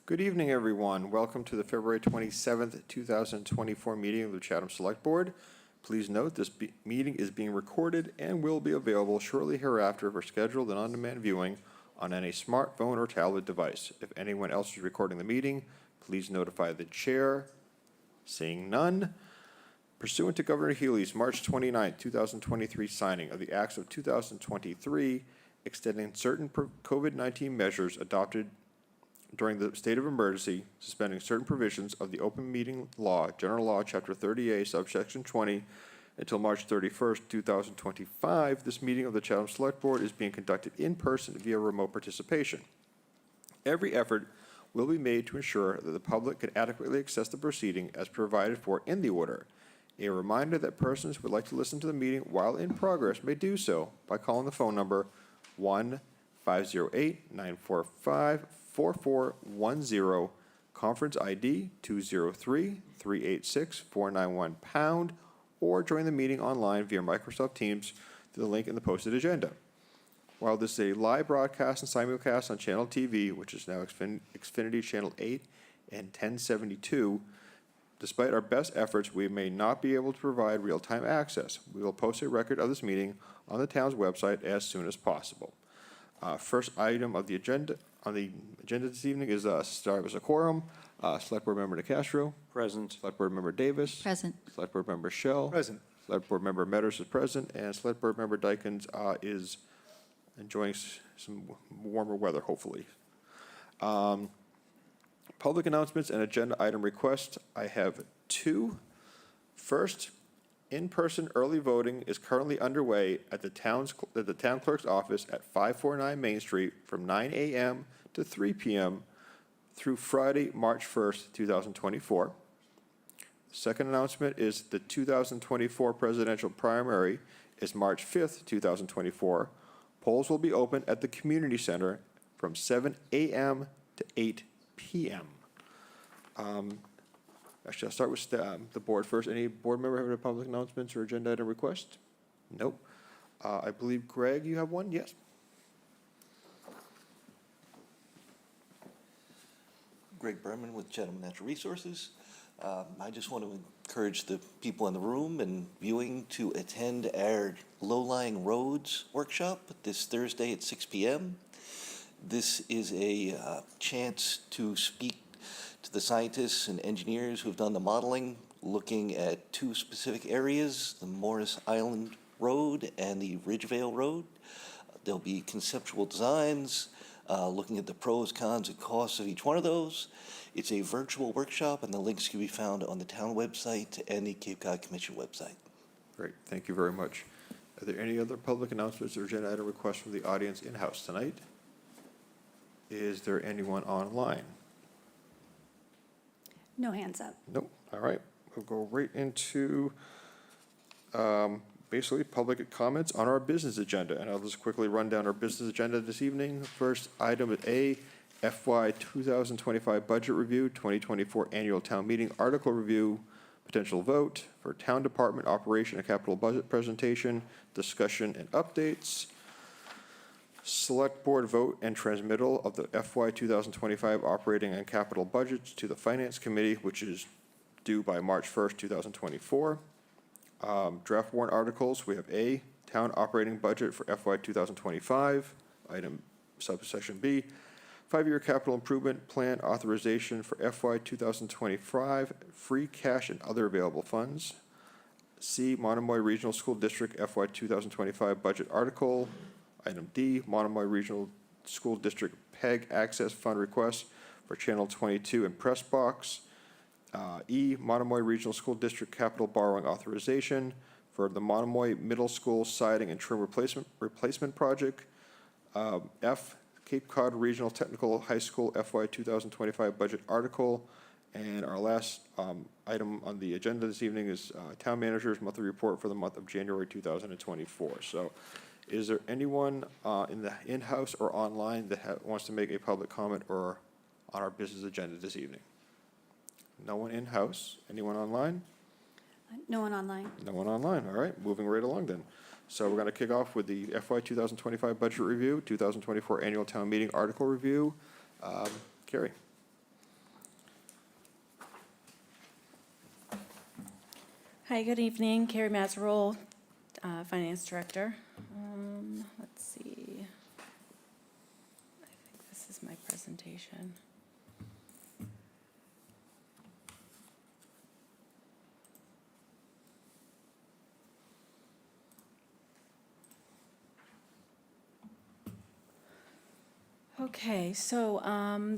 Good evening, everyone. Welcome to the February 27th, 2024 meeting of the Chatham Select Board. Please note this meeting is being recorded and will be available shortly hereafter for scheduled and on-demand viewing on any smartphone or tablet device. If anyone else is recording the meeting, please notify the chair. Seeing none, pursuant to Governor Healy's March 29, 2023 signing of the Acts of 2023, extending certain COVID-19 measures adopted during the state of emergency, suspending certain provisions of the Open Meeting Law, General Law, Chapter 30A, subsection 20, until March 31st, 2025, this meeting of the Chatham Select Board is being conducted in person via remote participation. Every effort will be made to ensure that the public can adequately access the proceeding as provided for in the order. A reminder that persons who would like to listen to the meeting while in progress may do so by calling the phone number 1-508-945-4410, conference ID 203-386-491#, or join the meeting online via Microsoft Teams through the link in the posted agenda. While this is a live broadcast and simulcast on Channel TV, which is now Xfinity Channel 8 and 1072, despite our best efforts, we may not be able to provide real-time access. We will post a record of this meeting on the town's website as soon as possible. First item of the agenda this evening is start with a quorum. Select Board Member DeCastro. Present. Select Board Member Davis. Present. Select Board Member Shell. Present. Select Board Member Metters is present, and Select Board Member Dykens is enjoying some warmer weather, hopefully. Public announcements and agenda item requests. I have two. First, in-person early voting is currently underway at the town clerk's office at 549 Main Street from 9 a.m. to 3 p.m. through Friday, March 1st, 2024. The second announcement is the 2024 presidential primary is March 5th, 2024. Polls will be open at the community center from 7 a.m. to 8 p.m. Actually, I'll start with the board first. Any board member have any public announcements or agenda item requests? Nope. I believe, Greg, you have one? Yes. Greg Berman with Chatham Natural Resources. I just want to encourage the people in the room and viewing to attend our low-lying roads workshop this Thursday at 6 p.m. This is a chance to speak to the scientists and engineers who have done the modeling, looking at two specific areas, the Morris Island Road and the Ridgevale Road. There'll be conceptual designs, looking at the pros, cons, and costs of each one of those. It's a virtual workshop, and the links can be found on the town website and the Cape Cod Commission website. Great, thank you very much. Are there any other public announcements or agenda item requests from the audience in-house tonight? Is there anyone online? No hands up. Nope. All right. We'll go right into basically public comments on our business agenda. And I'll just quickly run down our business agenda this evening. First item is A, FY 2025 budget review, 2024 annual town meeting article review, potential vote for town department operation and capital budget presentation, discussion and updates. Select board vote and transmittal of the FY 2025 operating and capital budgets to the Finance Committee, which is due by March 1st, 2024. Draft warrant articles, we have A, town operating budget for FY 2025, item subsection B, 5-year capital improvement plan authorization for FY 2025, free cash and other available funds. C, Monomoy Regional School District FY 2025 budget article. Item D, Monomoy Regional School District PEG Access Fund request for Channel 22 and Press Box. E, Monomoy Regional School District capital borrowing authorization for the Monomoy Middle School siding and trim replacement project. F, Cape Cod Regional Technical High School FY 2025 budget article. And our last item on the agenda this evening is Town Manager's monthly report for the month of January 2024. So, is there anyone in the in-house or online that wants to make a public comment or on our business agenda this evening? No one in-house. Anyone online? No one online. No one online. All right, moving right along then. So we're going to kick off with the FY 2025 budget review, 2024 annual town meeting article review. Carrie. Hi, good evening. Carrie Mazzarol, Finance Director. Let's see. I think this is my presentation. Okay, so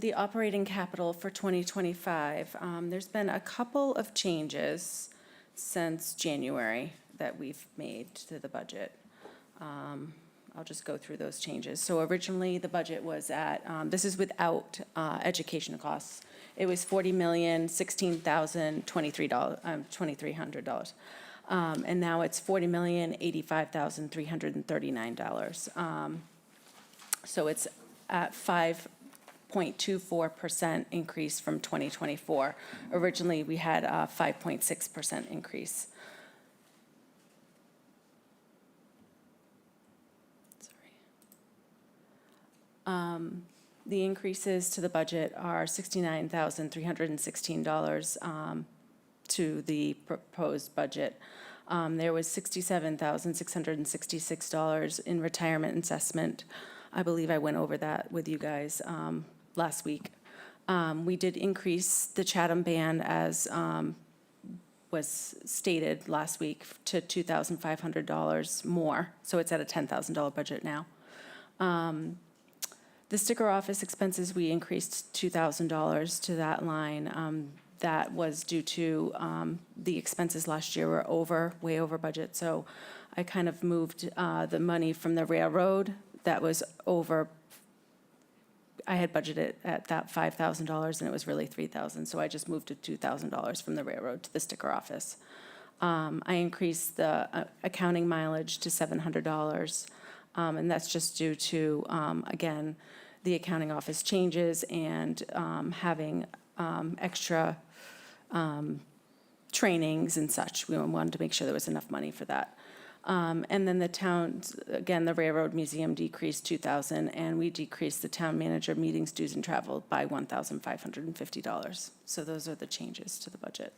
the operating capital for 2025, there's been a couple of changes since January that we've made to the budget. I'll just go through those changes. So originally, the budget was at, this is without education costs. It was $40,016,023, and now it's $40,085,339. So it's at 5.24% increase from 2024. Originally, we had a 5.6% increase. Sorry. The increases to the budget are $69,316 to the proposed budget. There was $67,666 in retirement assessment. I believe I went over that with you guys last week. We did increase the Chatham band as was stated last week to $2,500 more, so it's at a $10,000 budget now. The sticker office expenses, we increased $2,000 to that line. That was due to the expenses last year were way over budget, so I kind of moved the money from the railroad that was over. I had budgeted at that $5,000 and it was really $3,000, so I just moved it $2,000 from the railroad to the sticker office. I increased the accounting mileage to $700, and that's just due to, again, the accounting office changes and having extra trainings and such. We wanted to make sure there was enough money for that. And then the towns, again, the Railroad Museum decreased $2,000, and we decreased the town manager meetings, dues, and travel by $1,550. So those are the changes to the budget.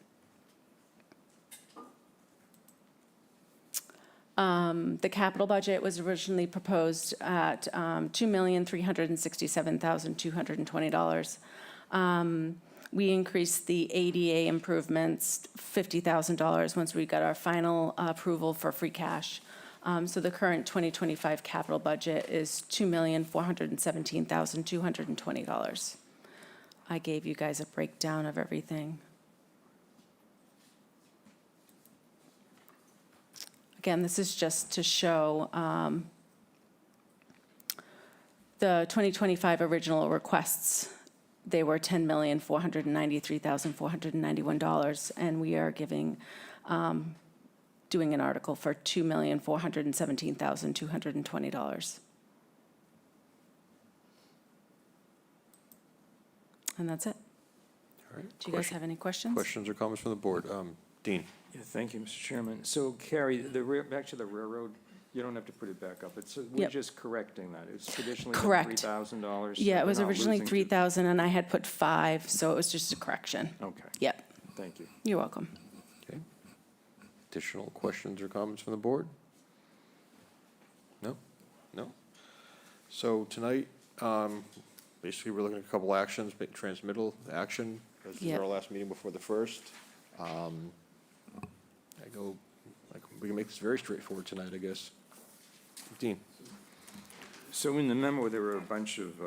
The capital budget was originally proposed at $2,367,220. We increased the ADA improvements $50,000 once we got our final approval for free cash. So the current 2025 capital budget is $2,417,220. I gave you guys a breakdown of everything. Again, this is just to show the 2025 original requests. They were $10,493,491, and we are doing an article for $2,417,220. And that's it. All right. Do you guys have any questions? Questions or comments from the board? Dean? Yeah, thank you, Mr. Chairman. So Carrie, back to the railroad, you don't have to put it back up. We're Yep. just correcting that. It's traditionally Correct. been $3,000. Yeah, it was We're not originally losing to- 3,000, and I had put 5, so it was just a correction. Okay, Yep, thank you. you're welcome. Okay. Additional questions or comments from the board? No? No? So tonight, basically, we're looking at a couple actions, transmittal action. This is Yep. our last meeting before the first. We can make this very straightforward tonight, I guess. Dean? So in the memo, there were a bunch of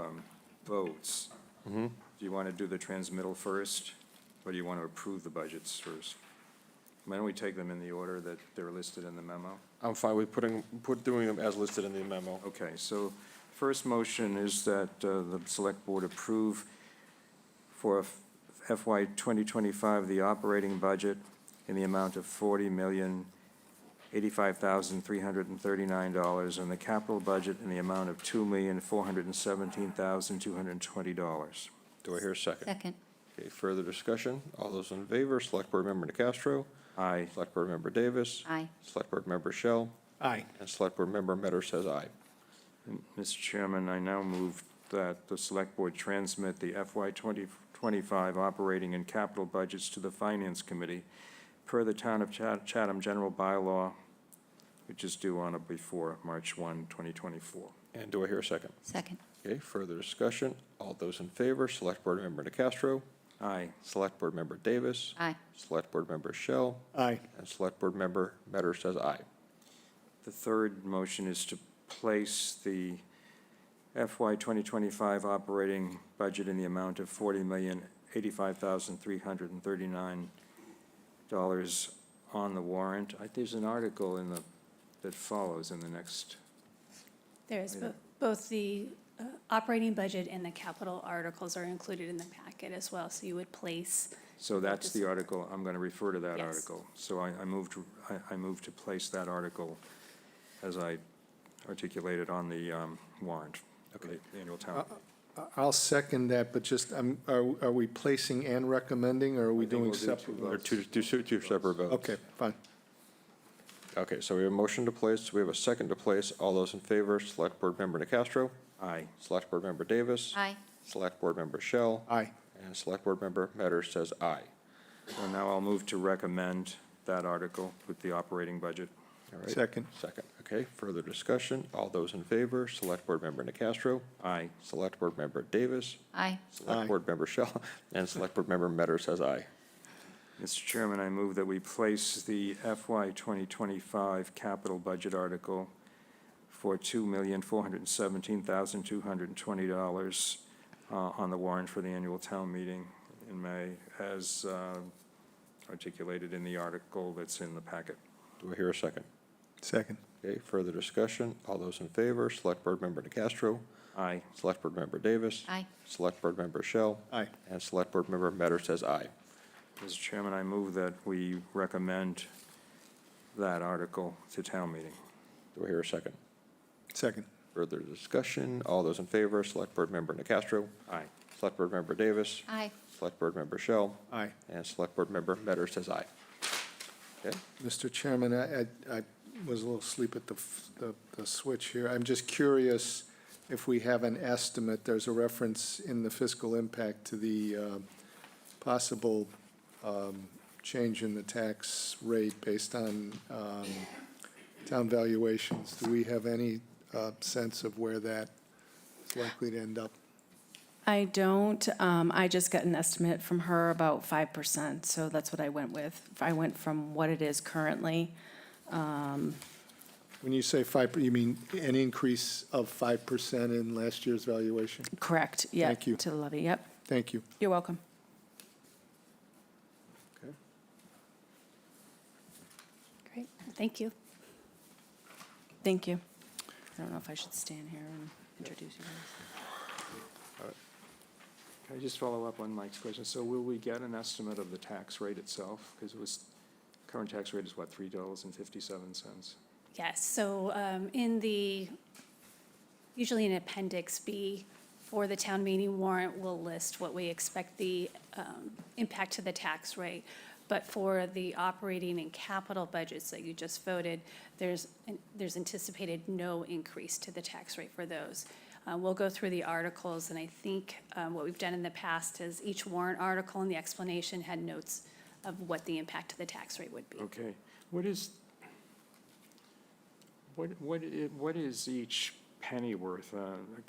votes. Do you want to do the transmittal first, or do you want to approve the budgets first? Why don't we take them in the order that they're listed in the memo? I'm fine with doing them as listed in the memo. Okay, so first motion is that the select board approve for FY 2025, the operating budget in the amount of $40,085,339, and the capital budget in the amount of $2,417,220. Do I hear a second? Second. Okay, further discussion? All those in favor, Select Board Member DeCastro, Aye. Select Board Member Davis, Aye. Select Board Member Shell, Aye. and Select Board Member Metter says aye. And, Mr. Chairman, I now move that the select board transmit the FY 2025 operating and capital budgets to the Finance Committee per the Town of Chatham General Bylaw, which is due on or before March 1, 2024. And do I hear a second? Second. Okay, further discussion. All those in favor, Select Board Member DeCastro, Aye. Select Board Member Davis, Aye. Select Board Member Shell, Aye. and Select Board Member Metter says aye. The third motion is to place the FY 2025 operating budget in the amount of $40,085,339 on the warrant. There's an article that follows in the next, There's Yeah. both the operating budget and the capital articles are included in the packet as well, so you would place. so that's the article, I'm going to refer to that Yes. article. So I move to place that article as I articulated on the warrant. Okay. The annual town. meeting. I'll second that, but just, are we placing and recommending, or are we I think doing we'll do separate They're votes? two separate votes. Okay, fine. Okay, so we have a motion to place, we have a second to place. All those in favor, Select Board Member DeCastro, Aye. Select Board Member Davis, Aye. Select Board Member Shell, Aye. and Select Board Member Metter says aye. So now I'll move to recommend that article with the operating budget. All right. Second. Second, okay, further discussion. All those in favor, Select Board Member DeCastro, Aye. Select Board Member Davis, Aye. Select Aye. Board Member Shell, and Select Board Member Metter says aye. Mr. Chairman, I move that we place the FY 2025 capital budget article for $2,417,220 on the warrant for the annual town meeting in May, as articulated in the article that's in the packet. Do I hear a second? Second. Okay, further discussion. All those in favor, Select Board Member DeCastro, Aye. Select Board Member Davis, Aye. Select Board Member Shell, Aye. and Select Board Member Metter says aye. Mr. Chairman, I move that we recommend that article to town meeting. Do I hear a second? Second. Further discussion. All those in favor, Select Board Member DeCastro, Aye. Select Board Member Davis, Aye. Select Board Member Shell, Aye. and Select Board Member Metter says aye. Okay, Mr. Chairman, I was a little asleep at the switch here. I'm just curious if we have an estimate. There's a reference in the fiscal impact to the possible change in the tax rate based on town valuations. Do we have any sense of where that is likely to end up? I don't. I just got an estimate from her about 5%, so that's what I went with. I went from what it is currently. When you say 5, you mean an increase of 5% in last year's valuation? Correct, yeah. Thank you. To the levy, yep. Thank you. You're welcome. okay. Great, thank you. Thank you. I don't know if I should stand here and introduce you guys. Can I just follow up on Mike's question? So will we get an estimate of the tax rate itself? Because current tax rate is what, $3.57? Yes, so usually in Appendix B for the town meeting warrant, we'll list what we expect the impact to the tax rate. But for the operating and capital budgets that you just voted, there's anticipated no increase to the tax rate for those. We'll go through the articles, and I think what we've done in the past is each warrant article and the explanation had notes of what the impact to the tax rate would be. Okay. What is each penny worth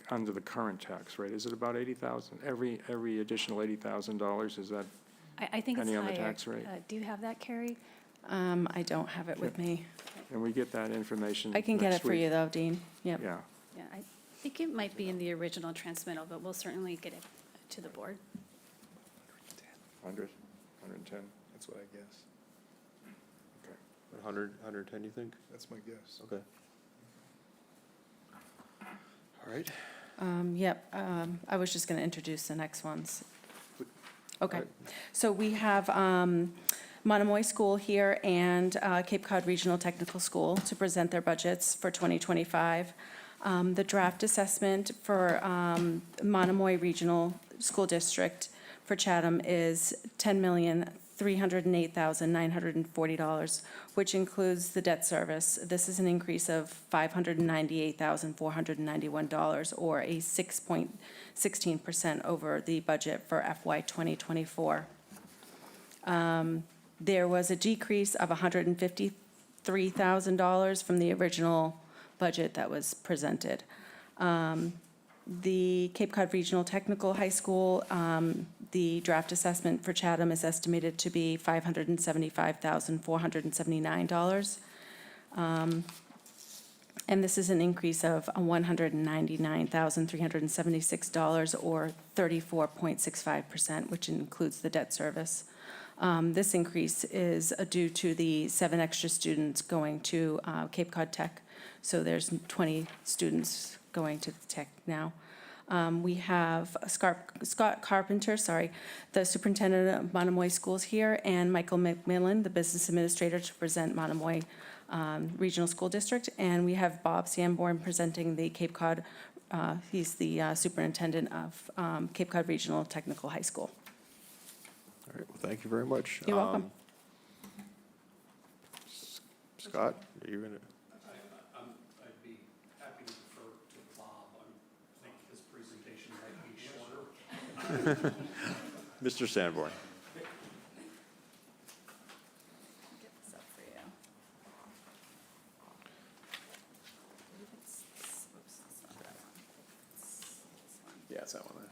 under the current tax rate? Is it about 80,000? Every additional $80,000, is that? I think it's Penny on the higher. tax rate? Do you have that, Carrie? I don't have it with me. Can we get that information I can get it next for week? you, though, Dean. Yep. Yeah. Yeah, I think it might be in the original transmittal, but we'll certainly get it to the board. 100, 110? That's what I guess. 100, 110, you think? That's my guess. Okay. All right. Yep, I was just going to introduce the next ones. Okay, Right. so we have Monomoy School here and Cape Cod Regional Technical School to present their budgets for 2025. The draft assessment for Monomoy Regional School District for Chatham is $10,308,940, which includes the debt service. This is an increase of $598,491, or a 6.16% over the budget for FY 2024. There was a decrease of $153,000 from the original budget that was presented. The Cape Cod Regional Technical High School, the draft assessment for Chatham is estimated to be $575,479. And this is an increase of $199,376, or 34.65%, which includes the debt service. This increase is due to the 7 extra students going to Cape Cod Tech. So there's 20 students going to the Tech now. We have Scott Carpenter, the superintendent of Monomoy Schools here, and Michael McMillan, the business administrator, to present Monomoy Regional School District. And we have Bob Sanborn presenting the Cape Cod, he's the superintendent of Cape Cod Regional Technical High School. All right, well, thank you very much. You're welcome. Scott, are you going to? I'd be happy to defer to Bob. I think his presentation might be shorter. Mr. Sanborn. Get this up for you. Yeah, it's that one there.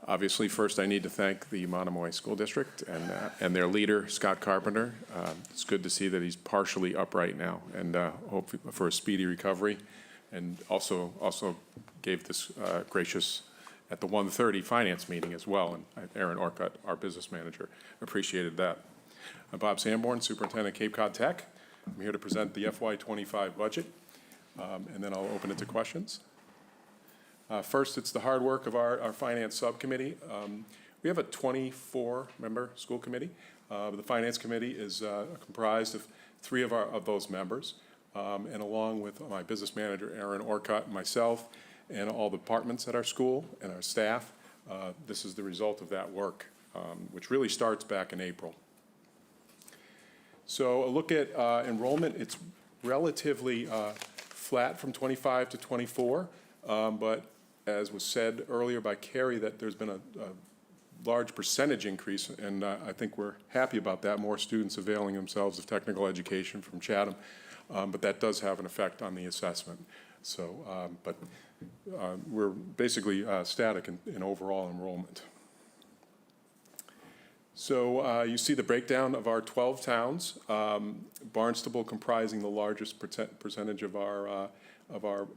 Obviously, first I need to thank the Monomoy School District and their leader, Scott Carpenter. It's good to see that he's partially upright now, and hope for a speedy recovery. And also gave this gracious at the 1:30 finance meeting as well, and Aaron Orcutt, our business manager, appreciated that. Bob Sanborn, Superintendent Cape Cod Tech. I'm here to present the FY25 budget, and then I'll open it to questions. First, it's the hard work of our finance subcommittee. We have a 24-member school committee. The finance committee is comprised of 3 of those members, and along with my business manager, Aaron Orcutt, and myself, and all the departments at our school and our staff, this is the result of that work, which really starts back in April. So a look at enrollment. It's relatively flat from 25 to 24, but as was said earlier by Carrie, that there's been a large percentage increase, and I think we're happy about that. More students availing themselves of technical education from Chatham, but that does have an effect on the assessment. So, we're basically static in overall enrollment. So you see the breakdown of our 12 towns. Barnstable comprising the largest percentage of our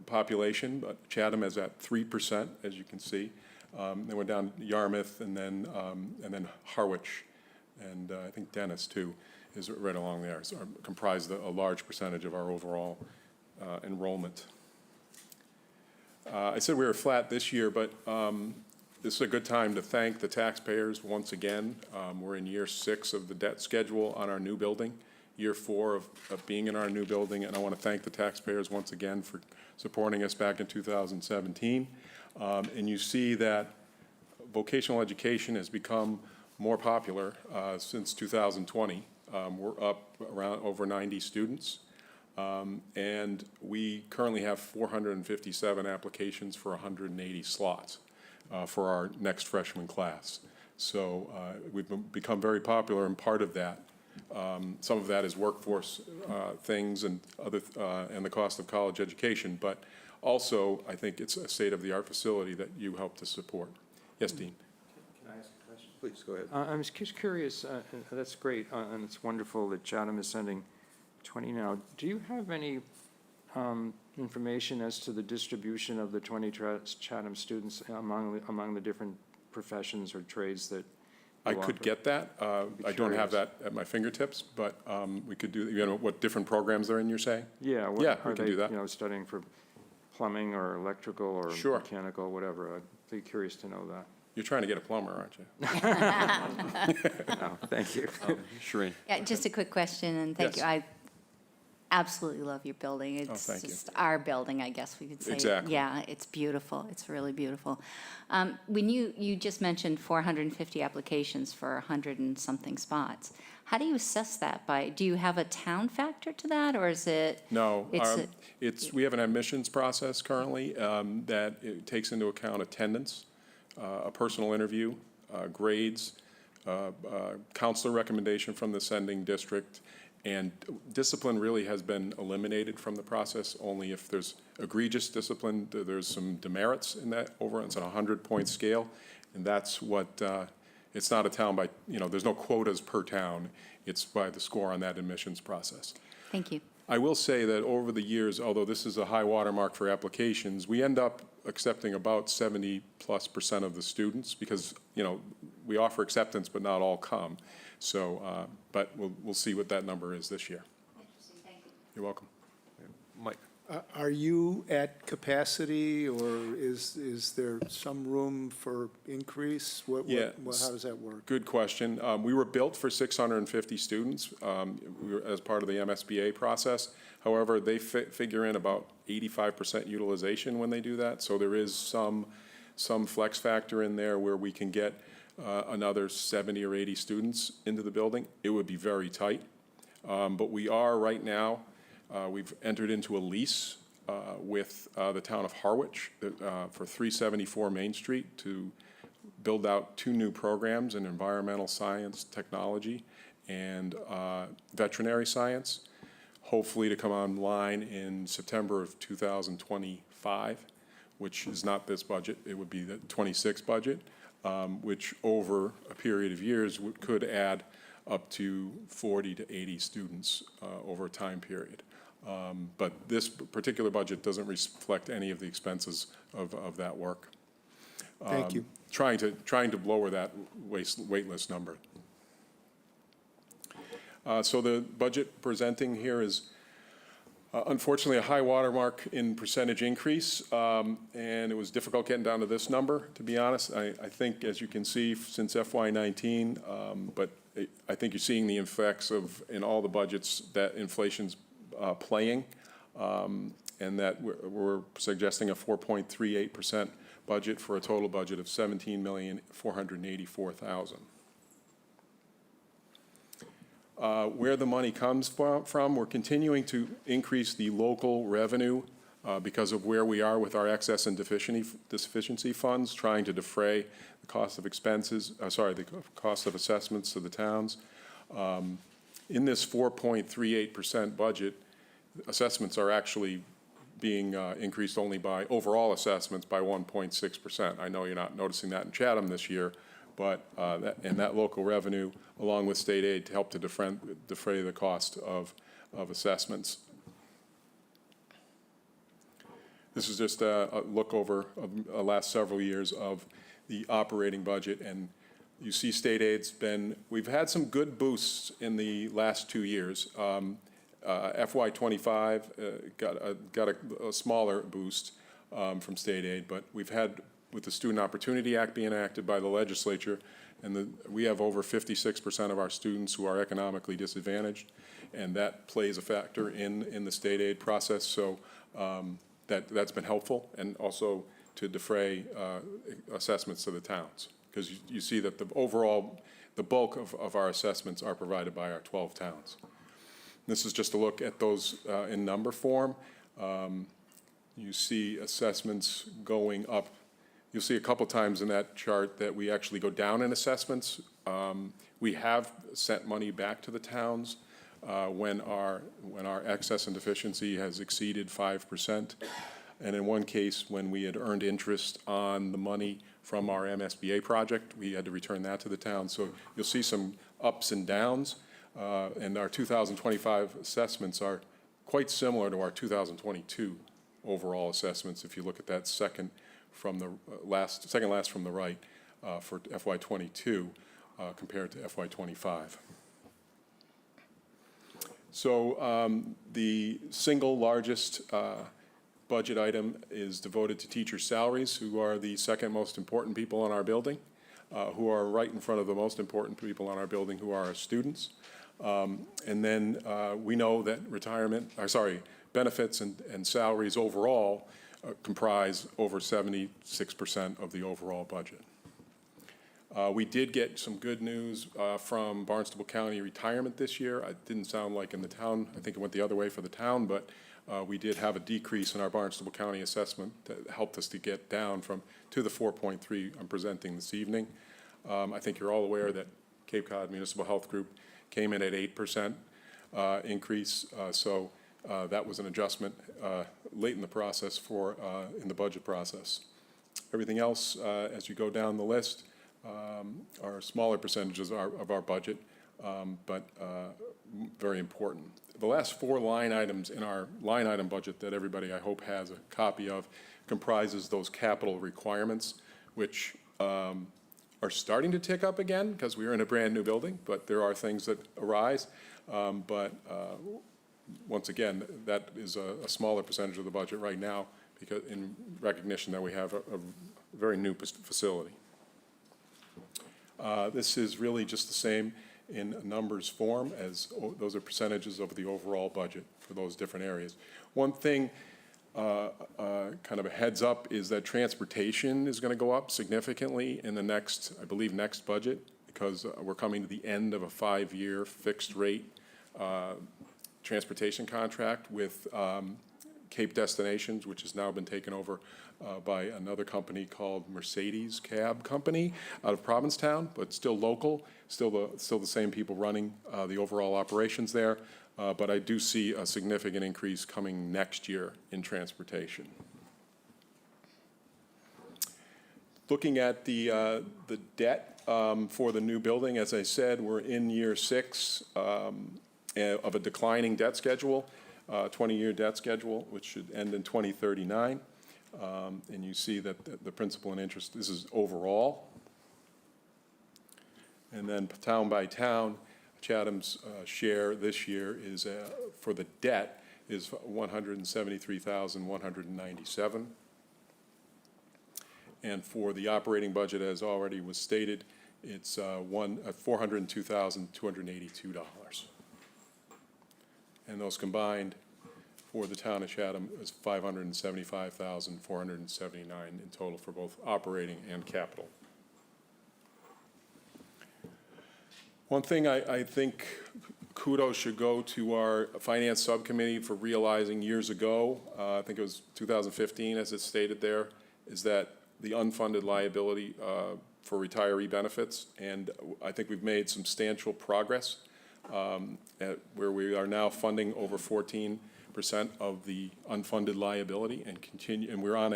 population, but Chatham is at 3%, as you can see. Then we're down Yarmouth, and then Harwich, and I think Dennis too is right along there. So comprise a large percentage of our overall enrollment. I said we were flat this year, but this is a good time to thank the taxpayers once again. We're in year 6 of the debt schedule on our new building, year 4 of being in our new building, and I want to thank the taxpayers once again for supporting us back in 2017. And you see that vocational education has become more popular since 2020. We're up around over 90 students. And we currently have 457 applications for 180 slots for our next freshman class. So we've become very popular, and part of that, some of that is workforce things and and the cost of college education, but also I think it's a state-of-the-art facility that you help to support. Yes, Dean? Can I ask a question? Please, go ahead. I was just curious, that's great, and it's wonderful that Chatham is sending 20 now. Do you have any information as to the distribution of the 20 Chatham students among the different professions or trades that I could get that. I don't have that at my fingertips, but we could do, what different programs they're in, you're saying? Yeah. Yeah, we are can they, do that. Studying for plumbing or electrical or Sure. mechanical, whatever? I'd be curious to know that. You're trying to get a plumber, aren't you? No, thank you. Shireen? Yeah, just a quick question, and thank you. Yes. I absolutely love your building. It's thank you. just our building, I guess we could say. Exactly. Yeah, it's beautiful. It's really beautiful. When you just mentioned 450 applications for 100 and something spots. How do you assess that do you have a town factor to that, or is it? No, It's we have an admissions process currently that it takes into account attendance, a personal interview, grades, counselor recommendation from the sending district, and discipline really has been eliminated from the process. Only if there's egregious discipline, there's some demerits in that it's on a 100-point scale, and that's what, it's not a town by, there's no quotas per town. It's by the score on that admissions process. Thank you. I will say that over the years, although this is a high watermark for applications, we end up accepting about 70+% of the students because, we offer acceptance, but not all come. So, but we'll see what that number is this year. Interesting, thank you. You're welcome. Mike? Are you at capacity, or is there some room for increase? Yeah. How does that work? Good question. We were built for 650 students as part of the MSBA process. However, they figure in about 85% utilization when they do that. So there is some flex factor in there where we can get another 70 or 80 students into the building. It would be very tight. But we are right now, we've entered into a lease with the town of Harwich for 374 Main Street to build out 2 new programs in environmental science, technology, and veterinary science, hopefully to come online in September of 2025, which is not this budget. It would be the 26 budget, which over a period of years could add up to 40 to 80 students over a time period. But this particular budget doesn't reflect any of the expenses of that work. Thank you. Trying to lower that wait list number. So the budget presenting here is unfortunately a high watermark in percentage increase, and it was difficult getting down to this number, to be honest. I think, as you can see, since FY19, but I think you're seeing the effects of, in all the budgets, that inflation's playing, and that we're suggesting a 4.38% budget for a total budget of $17,484,000. Where the money comes from, we're continuing to increase the local revenue because of where we are with our excess and deficiency funds, trying to defray the cost of the cost of assessments to the towns. In this 4.38% budget, assessments are actually being increased only by, overall assessments by 1.6%. I know you're not noticing that in Chatham this year, but that local revenue, along with state aid, to help to defray the cost of assessments. This is just a look over of the last several years of the operating budget, and you see state aid's we've had some good boosts in the last 2 years. FY25 got a smaller boost from state aid, but we've had, with the Student Opportunity Act being enacted by the legislature, and we have over 56% of our students who are economically disadvantaged, and that plays a factor in the state aid process. So that's been helpful, and also to defray assessments to the towns, because you see that the bulk of our assessments are provided by our 12 towns. This is just a look at those in number form. You see assessments going up. You'll see a couple times in that chart that we actually go down in assessments. We have sent money back to the towns when our excess and deficiency has exceeded 5%. And in one case, when we had earned interest on the money from our MSBA project, we had to return that to the town. So you'll see some ups and downs. And our 2025 assessments are quite similar to our 2022 overall assessments. If you look at that second last from the right for FY22 compared to FY25. So the single largest budget item is devoted to teacher salaries, who are the second most important people in our building, who are right in front of the most important people in our building, who are our students. And then we know that benefits and salaries overall comprise over 76% of the overall budget. We did get some good news from Barnstable County Retirement this year. It didn't sound like in the town, I think it went the other way for the town, but we did have a decrease in our Barnstable County assessment that helped us to get down to the 4.3 I'm presenting this evening. I think you're all aware that Cape Cod Municipal Health Group came in at 8% increase, so that was an adjustment late in the process in the budget process. Everything else, as you go down the list, are smaller percentages of our budget, but very important. The last four line items in our line item budget that everybody, I hope, has a copy of comprises those capital requirements, which are starting to tick up again because we are in a brand-new building, but there are things that arise. Once again, that is a smaller percentage of the budget right now because in recognition that we have a very new facility. This is really just the same in numbers form as those are percentages of the overall budget for those different areas. One thing, kind of a heads up, is that transportation is going to go up significantly in the next, I believe, next budget because we're coming to the end of a 5-year fixed rate transportation contract with Cape Destinations, which has now been taken over by another company called Mercedes Cab Company out of Provincetown, but still local, still the same people running the overall operations there. But I do see a significant increase coming next year in transportation. Looking at the debt for the new building, as I said, we're in year 6 of a declining debt schedule. 20-year debt schedule, which should end in 2039. And you see that the principal and interest, this is overall. And then town by town, Chatham's share this year is, for the debt, is $173,197. And for the operating budget, as already was stated, it's $402,282. And those combined for the town of Chatham is $575,479 in total for both operating and capital. One thing I think kudos should go to our finance subcommittee for realizing years ago, I think it was 2015 as it's stated there, is that the unfunded liability for retiree benefits, and I think we've made substantial progress where we are now funding over 14% of the unfunded liability and continue, and we're on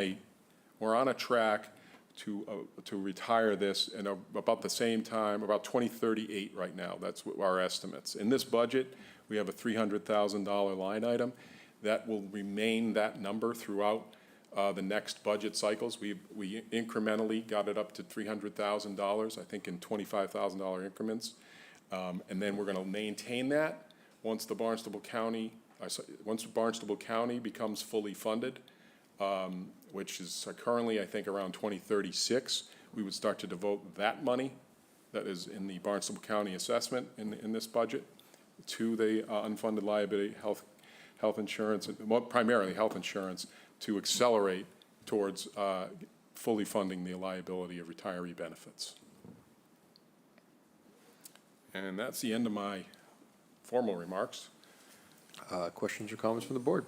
a track to retire this in about the same time, about 2038 right now. That's what our estimates. In this budget, we have a $300,000 line item that will remain that number throughout the next budget cycles. We incrementally got it up to $300,000, I think in $25,000 increments. And then we're going to maintain that once Barnstable County becomes fully funded, which is currently, I think, around 2036. We would start to devote that money that is in the Barnstable County assessment in this budget to the unfunded liability, health insurance, primarily health insurance, to accelerate towards fully funding the liability of retiree benefits. And that's the end of my formal remarks. Questions or comments from the board?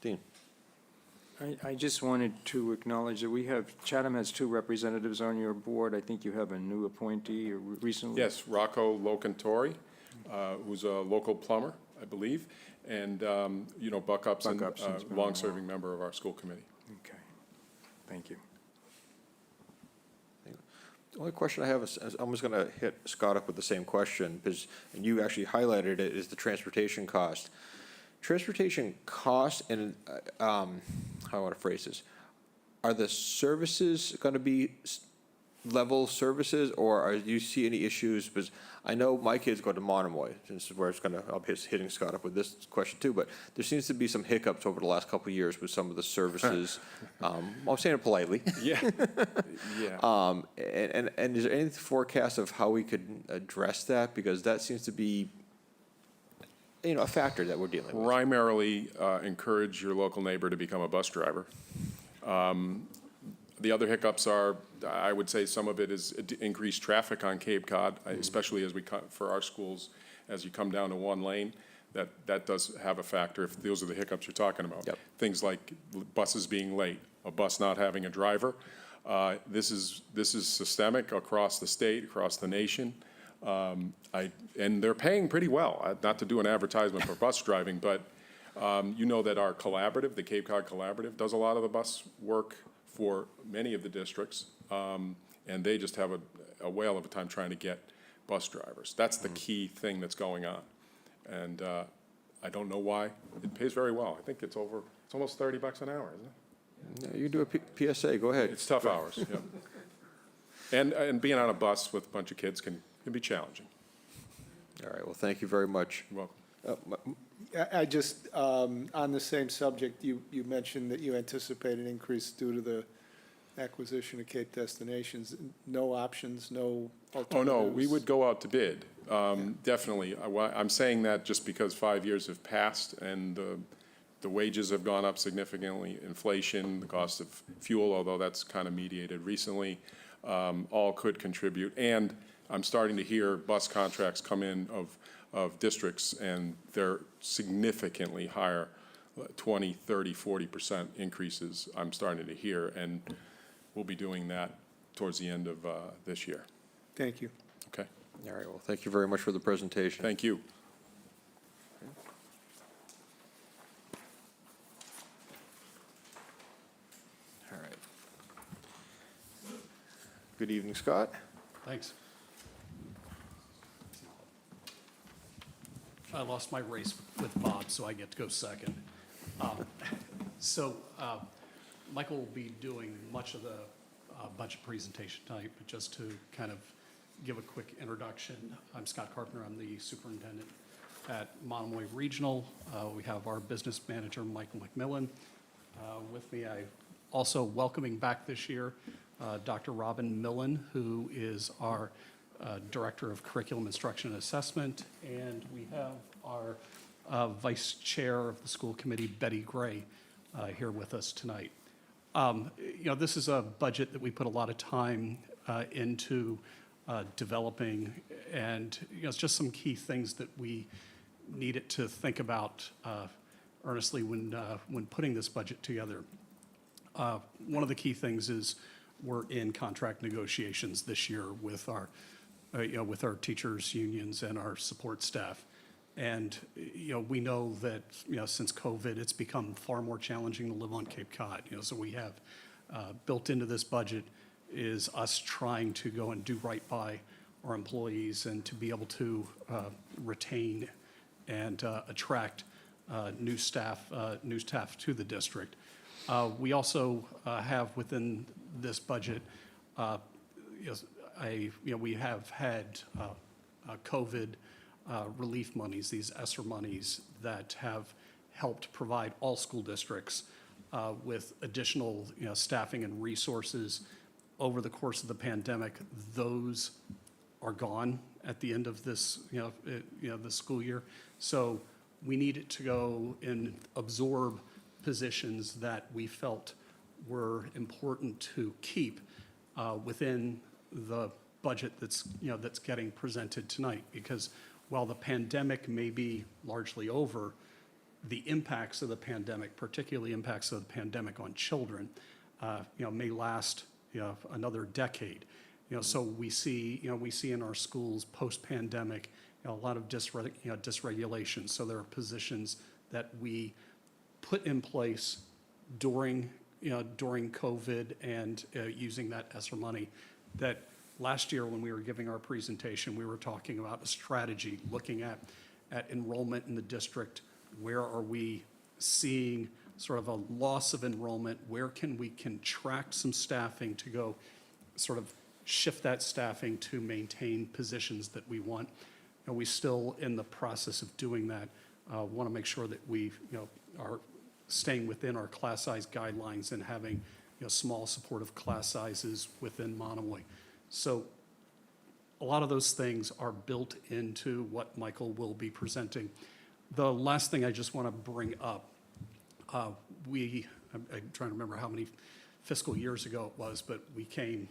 Dean? I just wanted to acknowledge that Chatham has 2 representatives on your board. I think you have a new appointee recently. Yes, Rocco Locantori, who's a local plumber, I believe, and, Buck Upson, long-serving member of our school committee. Okay, thank you. The only question I have is I'm just going to hit Scott up with the same question, and you actually highlighted it, is the transportation cost. Transportation cost, and how I want to phrase this, are the services going to be level services, or do you see any issues? Because I know my kids go to Monomoy, and this is where I'll be hitting Scott up with this question too, but there seems to be some hiccups over the last couple of years with some of the services. I'm saying it politely. Yeah. Yeah. And is there any forecast of how we could address that? Because that seems to be, a factor that we're dealing with. Primarily, encourage your local neighbor to become a bus driver. The other hiccups are, I would say some of it is increased traffic on Cape Cod, especially as we cut for our schools, as you come down to one lane. That does have a factor, if those are the hiccups you're talking about. Yep. Things like buses being late, a bus not having a driver. This is systemic across the state, across the nation. And they're paying pretty well, not to do an advertisement for bus driving, but you know that our collaborative, the Cape Cod Collaborative, does a lot of the bus work for many of the districts, and they just have a whale of a time trying to get bus drivers. That's the key thing that's going on. And I don't know why. It pays very well. I think it's almost $30 an hour, isn't it? Yeah, you can do a PSA, go ahead. It's tough hours, yeah. And being on a bus with a bunch of kids can be challenging. All right, well, thank you very much. You're welcome. I just, on the same subject, you mentioned that you anticipate an increase due to the acquisition of Cape Destinations. No options, no alternatives? Oh, no, we would go out to bid, definitely. I'm saying that just because 5 years have passed and the wages have gone up significantly, inflation, the cost of fuel, although that's kind of mediated recently, all could contribute. And I'm starting to hear bus contracts come in of districts, and they're significantly higher, 20, 30, 40% increases I'm starting to hear, and we'll be doing that towards the end of this year. Thank you. Okay? All right, well, thank you very much for the presentation. Thank you. All right. Good evening, Scott. Thanks. I lost my race with Bob, so I get to go second. Michael will be doing much of the budget presentation tonight, but just to kind of give a quick introduction, I'm Scott Carpenter. I'm the superintendent at Monomoy Regional. We have our business manager, Michael McMillan, with me. I also welcoming back this year Dr. Robin Millen, who is our Director of Curriculum Instruction and Assessment, and we have our Vice Chair of the School Committee, Betty Gray, here with us tonight. This is a budget that we put a lot of time into developing, and it's just some key things that we needed to think about earnestly when putting this budget together. One of the key things is we're in contract negotiations this year with our teachers' unions and our support staff. And, we know that, since COVID, it's become far more challenging to live on Cape Cod. So we have built into this budget is us trying to go and do right by our employees and to be able to retain and attract new staff to the district. We also have within this budget, we have had COVID relief monies, these ESSER monies that have helped provide all school districts with additional staffing and resources over the course of the pandemic. Those are gone at the end of this this school year. So we needed to go and absorb positions that we felt were important to keep within the budget that's getting presented tonight, because while the pandemic may be largely over, the impacts of the pandemic, particularly impacts of the pandemic on children, may last another decade. So we see in our schools post-pandemic a lot of dysregulation. So there are positions that we put in place during COVID and using that ESSER money that last year when we were giving our presentation, we were talking about a strategy, looking at enrollment in the district. Where are we seeing sort of a loss of enrollment? Where can we contract some staffing to go sort of shift that staffing to maintain positions that we want? And we still in the process of doing that. Want to make sure that we are staying within our class size guidelines and having small supportive class sizes within Monomoy. So a lot of those things are built into what Michael will be presenting. The last thing I just want to bring up, I'm trying to remember how many fiscal years ago it was, but we came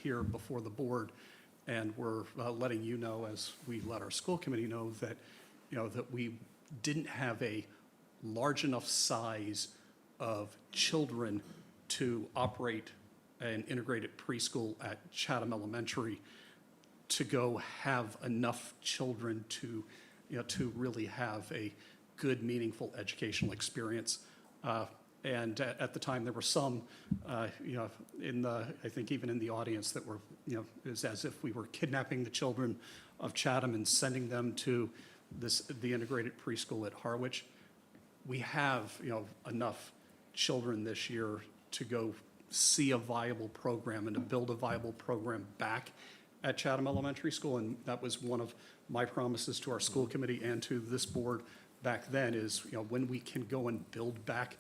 here before the board and we're letting you know, as we let our school committee know, that, that we didn't have a large enough size of children to operate an integrated preschool at Chatham Elementary to go have enough children to, to really have a good, meaningful educational experience. And at the time, there were some, in the, I think even in the audience that were, it was as if we were kidnapping the children of Chatham and sending them to the integrated preschool at Harwich. We have, enough children this year to go see a viable program and to build a viable program back at Chatham Elementary School. And that was one of my promises to our school committee and to this board back then is, when we can go and build back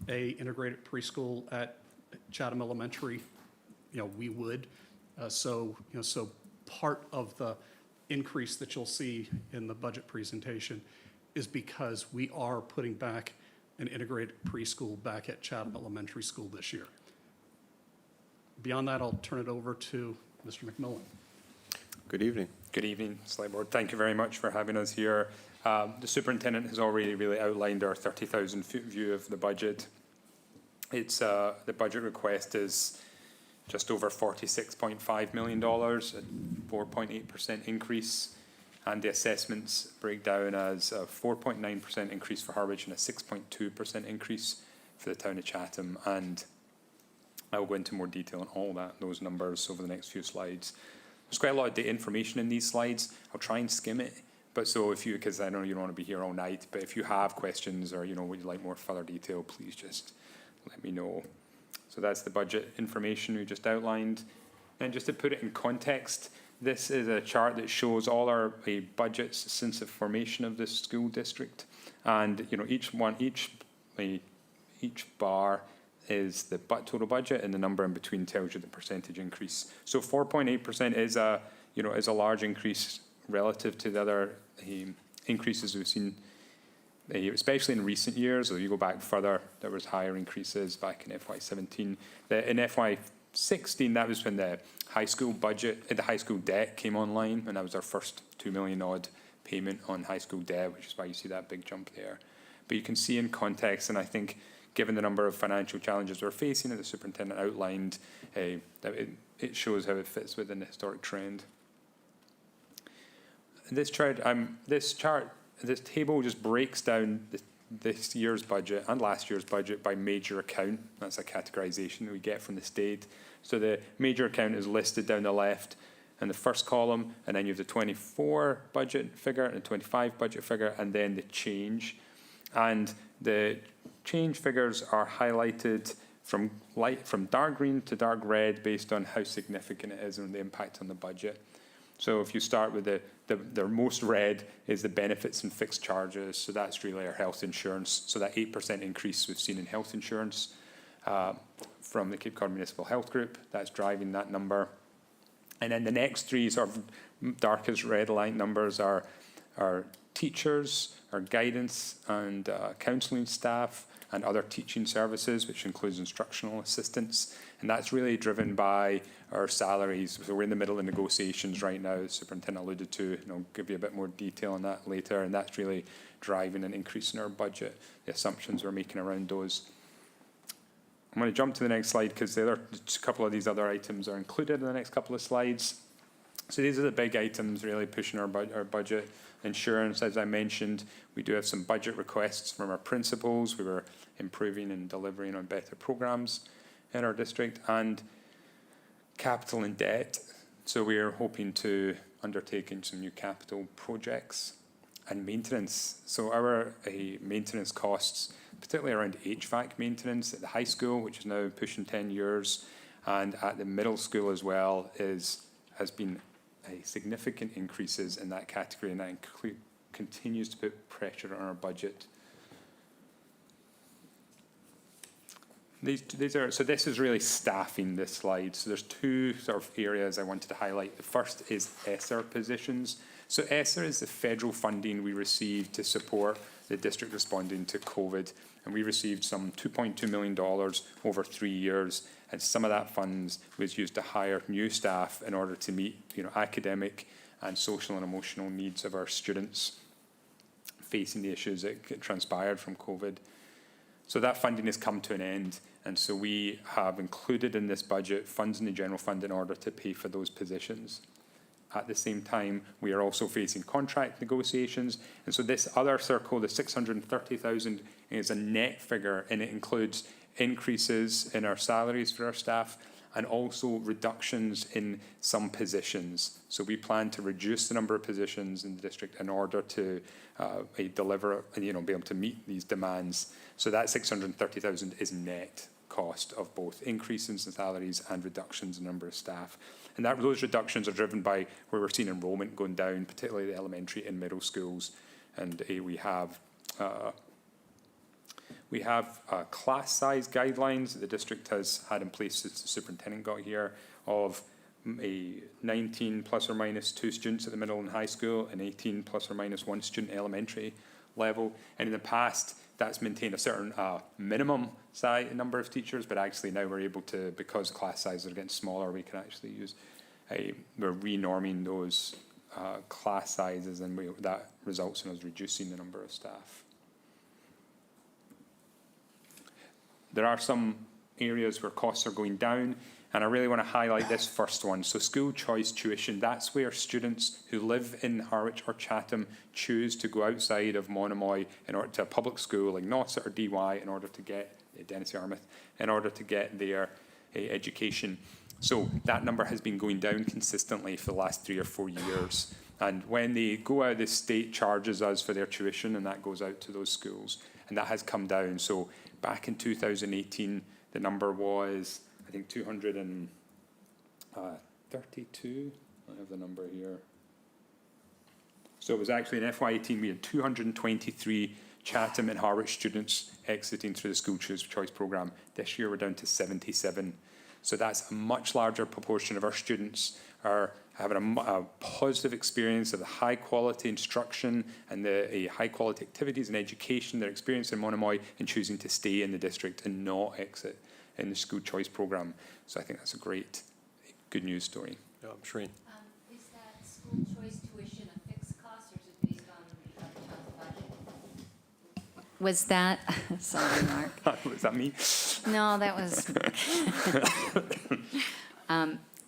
a integrated preschool at Chatham Elementary, we would. So part of the increase that you'll see in the budget presentation is because we are putting back an integrated preschool back at Chatham Elementary School this year. Beyond that, I'll turn it over to Mr. McMillan. Good evening. Good evening, Select Board. Thank you very much for having us here. The superintendent has already really outlined our 30,000-foot view of the budget. It's the budget request is just over $46.5 million, a 4.8% increase, and the assessments break down as a 4.9% increase for Harwich and a 6.2% increase for the town of Chatham. And I'll go into more detail on all those numbers over the next few slides. There's quite a lot of data information in these slides. I'll try and skim it. But so if you, because I know you don't want to be here all night, but if you have questions or, would you like more further detail, please just let me know. So that's the budget information we just outlined. And just to put it in context, this is a chart that shows all our budgets since the formation of this school district. And, each bar is the total budget, and the number in between tells you the percentage increase. So 4.8% is a large increase relative to the other increases we've seen, especially in recent years. So you go back further, there was higher increases back in FY17. In FY16, that was when the high school budget, the high school debt came online, and that was our first $2 million odd payment on high school debt, which is why you see that big jump there. But you can see in context, and I think given the number of financial challenges we're facing, that the superintendent outlined, that it shows how it fits within the historic trend. This table just breaks down this year's budget and last year's budget by major account. That's a categorization that we get from the state. So the major account is listed down the left in the first column, and then you have the 24 budget figure and the 25 budget figure, and then the change. And the change figures are highlighted from dark green to dark red based on how significant it is and the impact on the budget. So if you start with the most red is the benefits and fixed charges. So that's really our health insurance. So that 8% increase we've seen in health insurance from the Cape Cod Municipal Health Group, that's driving that number. And then the next three sort of darkest red line numbers are teachers, our guidance and counselling staff, and other teaching services, which includes instructional assistants. And that's really driven by our salaries. So we're in the middle of negotiations right now, the superintendent alluded to, and I'll give you a bit more detail on that later. And that's really driving an increase in our budget, the assumptions we're making around those. I'm going to jump to the next slide because a couple of these other items are included in the next couple of slides. So these are the big items really pushing our budget. Insurance, as I mentioned, we do have some budget requests from our principals. We were improving and delivering on better programs in our district, and capital and debt. So we are hoping to undertake some new capital projects and maintenance. So our maintenance costs, particularly around HVAC maintenance at the high school, which is now pushing 10 years, and at the middle school as well, has been significant increases in that category, and that continues to put pressure on our budget. So this is really staffing this slide. So there's two sort of areas I wanted to highlight. The first is ESSER positions. So ESSER is the federal funding we receive to support the district responding to COVID. And we received some $2.2 million over 3 years. And some of that funds was used to hire new staff in order to meet, academic and social and emotional needs of our students facing the issues that transpired from COVID. So that funding has come to an end, and so we have included in this budget funds in the general fund in order to pay for those positions. At the same time, we are also facing contract negotiations, and so this other circle, the 630,000, is a net figure, and it includes increases in our salaries for our staff and also reductions in some positions. So we plan to reduce the number of positions in the district in order to deliver, be able to meet these demands. So that 630,000 is net cost of both increases in salaries and reductions in number of staff. And those reductions are driven by where we're seeing enrollment going down, particularly the elementary and middle schools. And we have class size guidelines that the district has had in place since the superintendent got here of 19 plus or minus 2 students at the middle and high school and 18 plus or minus 1 student elementary level. And in the past, that's maintained a certain minimum size number of teachers, but actually now we're able to, because class sizes are getting smaller, we can actually use, we're renorming those class sizes, and that results in us reducing the number of staff. There are some areas where costs are going down, and I really want to highlight this first one. So school choice tuition, that's where students who live in Harwich or Chatham choose to go outside of Monomoy in order to a public school like Nauset or DY in order to get, Dennis Yarmouth, in order to get their education. So that number has been going down consistently for the last 3 or 4 years. And when they go out, the state charges us for their tuition, and that goes out to those schools. And that has come down. So back in 2018, the number was, I think, 232. I have the number here. So it was actually in FY18, we had 223 Chatham and Harwich students exiting through the school choice program. This year, we're down to 77. So that's a much larger proportion of our students are having a positive experience of the high quality instruction and the high quality activities and education they're experiencing in Monomoy and choosing to stay in the district and not exit in the school choice program. So I think that's a great, good news story. Yeah, Shereen. Is that school choice tuition a fixed cost, or is it based on the town's budget? Was that, sorry, Mark. Was that me? No, that was.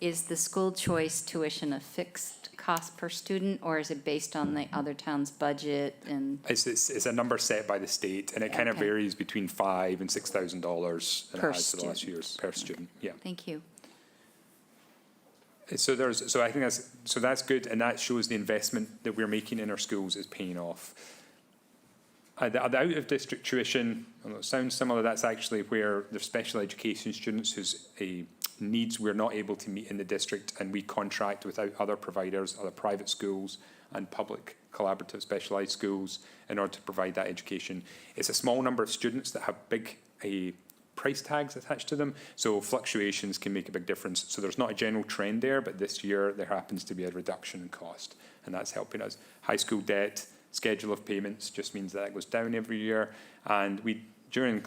Is the school choice tuition a fixed cost per student, or is it based on the other town's budget? And it's a number set by the state, and it kind of varies between $5,000 and $6,000 per for the last years per student. Yeah. Thank you. So I think that's good, and that shows the investment that we're making in our schools is paying off. The out-of-district tuition, although it sounds similar, that's actually where the special education students whose needs we're not able to meet in the district, and we contract with other providers, other private schools and public collaborative specialised schools in order to provide that education. It's a small number of students that have big price tags attached to them, so fluctuations can make a big difference. So there's not a general trend there, but this year there happens to be a reduction in cost, and that's helping us. High school debt, schedule of payments just means that goes down every year, and we during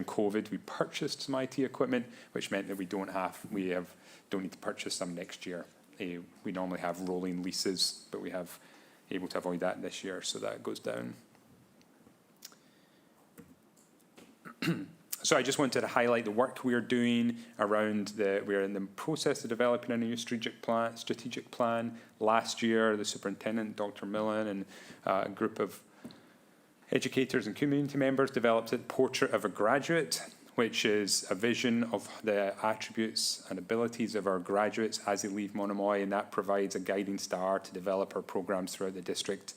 COVID we purchased some IT equipment, which meant that we don't need to purchase some next year. We normally have rolling leases, but we have able to avoid that this year, so that goes down. So I just wanted to highlight the work we are doing around we're in the process of developing a new strategic plan. Last year, the superintendent, Dr. Millen, and a group of educators and community members developed a portrait of a graduate, which is a vision of the attributes and abilities of our graduates as they leave Monomoy, and that provides a guiding star to develop our programs throughout the district.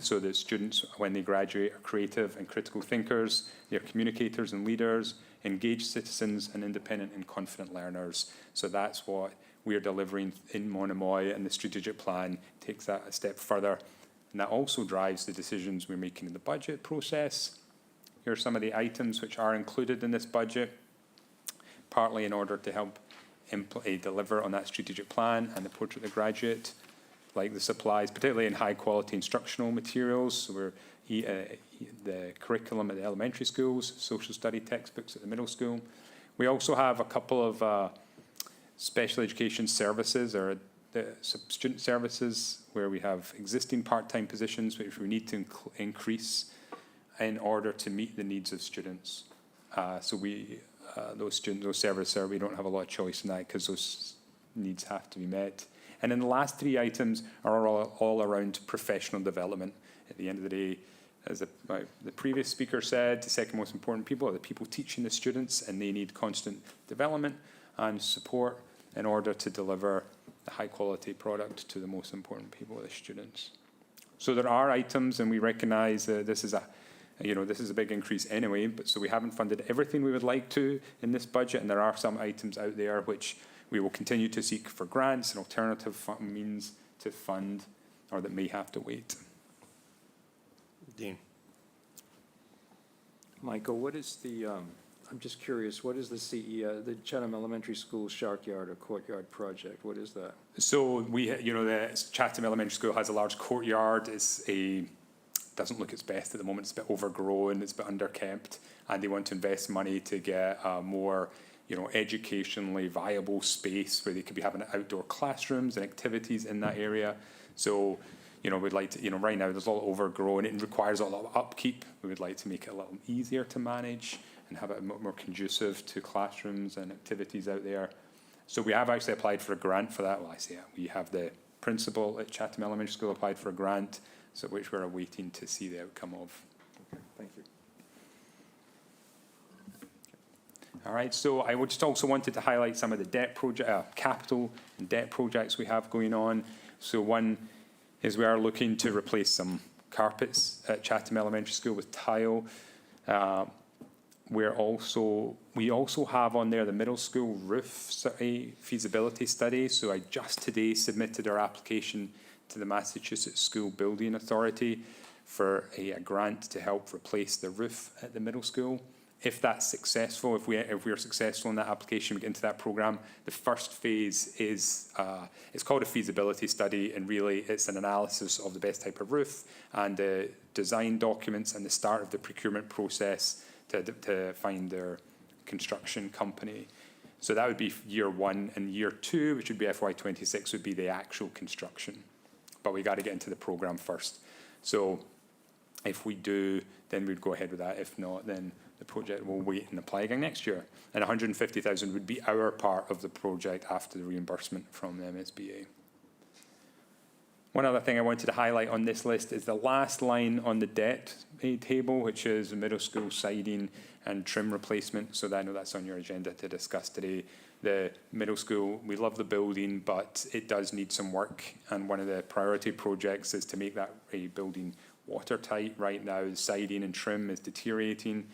So that students, when they graduate, are creative and critical thinkers, they're communicators and leaders, engaged citizens, and independent and confident learners. So that's what we're delivering in Monomoy, and the strategic plan takes that a step further. And that also drives the decisions we're making in the budget process. Here are some of the items which are included in this budget, partly in order to help deliver on that strategic plan and the portrait of the graduate. like the supplies, particularly in high-quality instructional materials. So we're the curriculum at the elementary schools, social study textbooks at the middle school. We also have a couple of special education services or the student services where we have existing part-time positions which we need to increase in order to meet the needs of students. So those services, we don't have a lot of choice in that because those needs have to be met. And then the last three items are all around professional development. At the end of the day, as the previous speaker said, the second most important people are the people teaching the students, and they need constant development and support in order to deliver the high-quality product to the most important people, the students. So there are items, and we recognize that this is a big increase anyway, but so we haven't funded everything we would like to in this budget, and there are some items out there which we will continue to seek for grants and alternative means to fund, or that may have to wait. Dean? Michael, what is the, I'm just curious, what is the the Chatham Elementary School Shark Yard or Courtyard Project? What is that? So the Chatham Elementary School has a large courtyard. Doesn't look its best at the moment. It's a bit overgrown, it's a bit underkept, and they want to invest money to get a more, educationally viable space where they could be having outdoor classrooms and activities in that area. So, we'd like to, right now there's a lot of overgrown. It requires a lot of upkeep. We would like to make it a little easier to manage and have it more conducive to classrooms and activities out there. So we have actually applied for a grant for that. Well, I say it. We have the principal at Chatham Elementary School applied for a grant, so which we're awaiting to see the outcome of. Okay, thank you. All right, so I would just also wanted to highlight some of the capital and debt projects we have going on. So one is we are looking to replace some carpets at Chatham Elementary School with tile. We also have on there the middle school roof feasibility study. So I just today submitted our application to the Massachusetts School Building Authority for a grant to help replace the roof at the middle school. If that's successful, if we are successful in that application, we get into that program. The first phase is it's called a feasibility study, and really it's an analysis of the best type of roof and the design documents and the start of the procurement process to find their construction company. So that would be year one, and year two, which would be FY26, would be the actual construction. But we got to get into the program first. So if we do, then we'd go ahead with that. If not, then the project will wait and apply again next year. And 150,000 would be our part of the project after the reimbursement from the MSBA. One other thing I wanted to highlight on this list is the last line on the debt table, which is the middle school siding and trim replacement. So I know that's on your agenda to discuss today. The middle school, we love the building, but it does need some work. And one of the priority projects is to make that building watertight. Right now, the siding and trim is deteriorating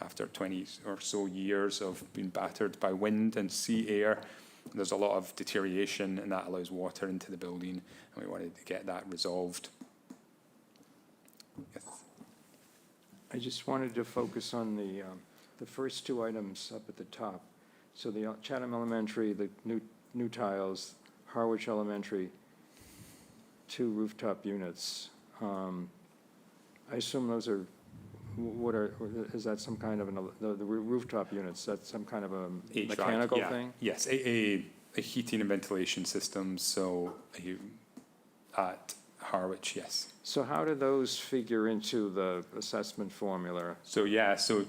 after 20 or so years of being battered by wind and sea air. There's a lot of deterioration, and that allows water into the building, and we wanted to get that resolved. Yes. I just wanted to focus on the first two items up at the top. So the Chatham Elementary, the new tiles, Harwich Elementary, 2 rooftop units. I assume those are, is that some kind of, the rooftop units, that's some kind of a HVAC, mechanical yeah. thing? Yes, a heating and ventilation system, so at Harwich, yes. So how do those figure into the assessment formula? So yeah, so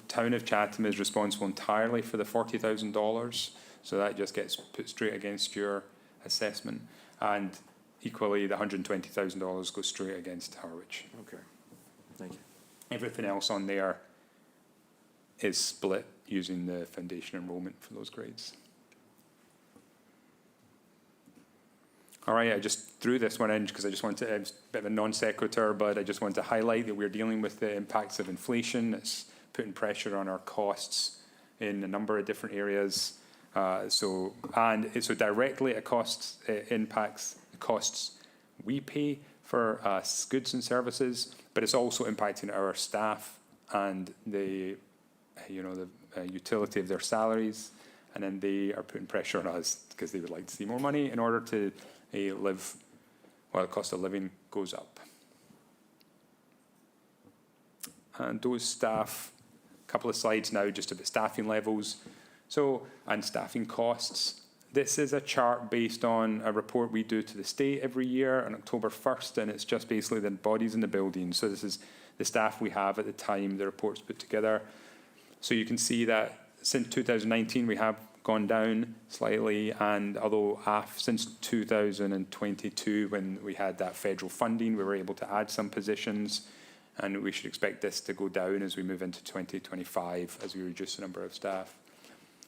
Town of Chatham is responsible entirely for the $40,000, so that just gets put straight against your assessment, and equally the $120,000 goes straight against Harwich. Okay, thank you. Everything else on there is split using the foundation enrollment for those grades. All right, I just threw this one in because I just wanted it's a bit of a non sequitur, but I just wanted to highlight that we're dealing with the impacts of inflation. It's putting pressure on our costs in a number of different areas. So directly it impacts the costs we pay for goods and services, but it's also impacting our staff and the utility of their salaries, and then they are putting pressure on us because they would like to see more money in order to the cost of living goes up. And those staff, a couple of slides now just about staffing levels, and staffing costs. This is a chart based on a report we do to the state every year on October 1st, and it's just basically the bodies in the building. So this is the staff we have at the time the report's put together. So you can see that since 2019 we have gone down slightly, and although since 2022 when we had that federal funding, we were able to add some positions, and we should expect this to go down as we move into 2025 as we reduce the number of staff.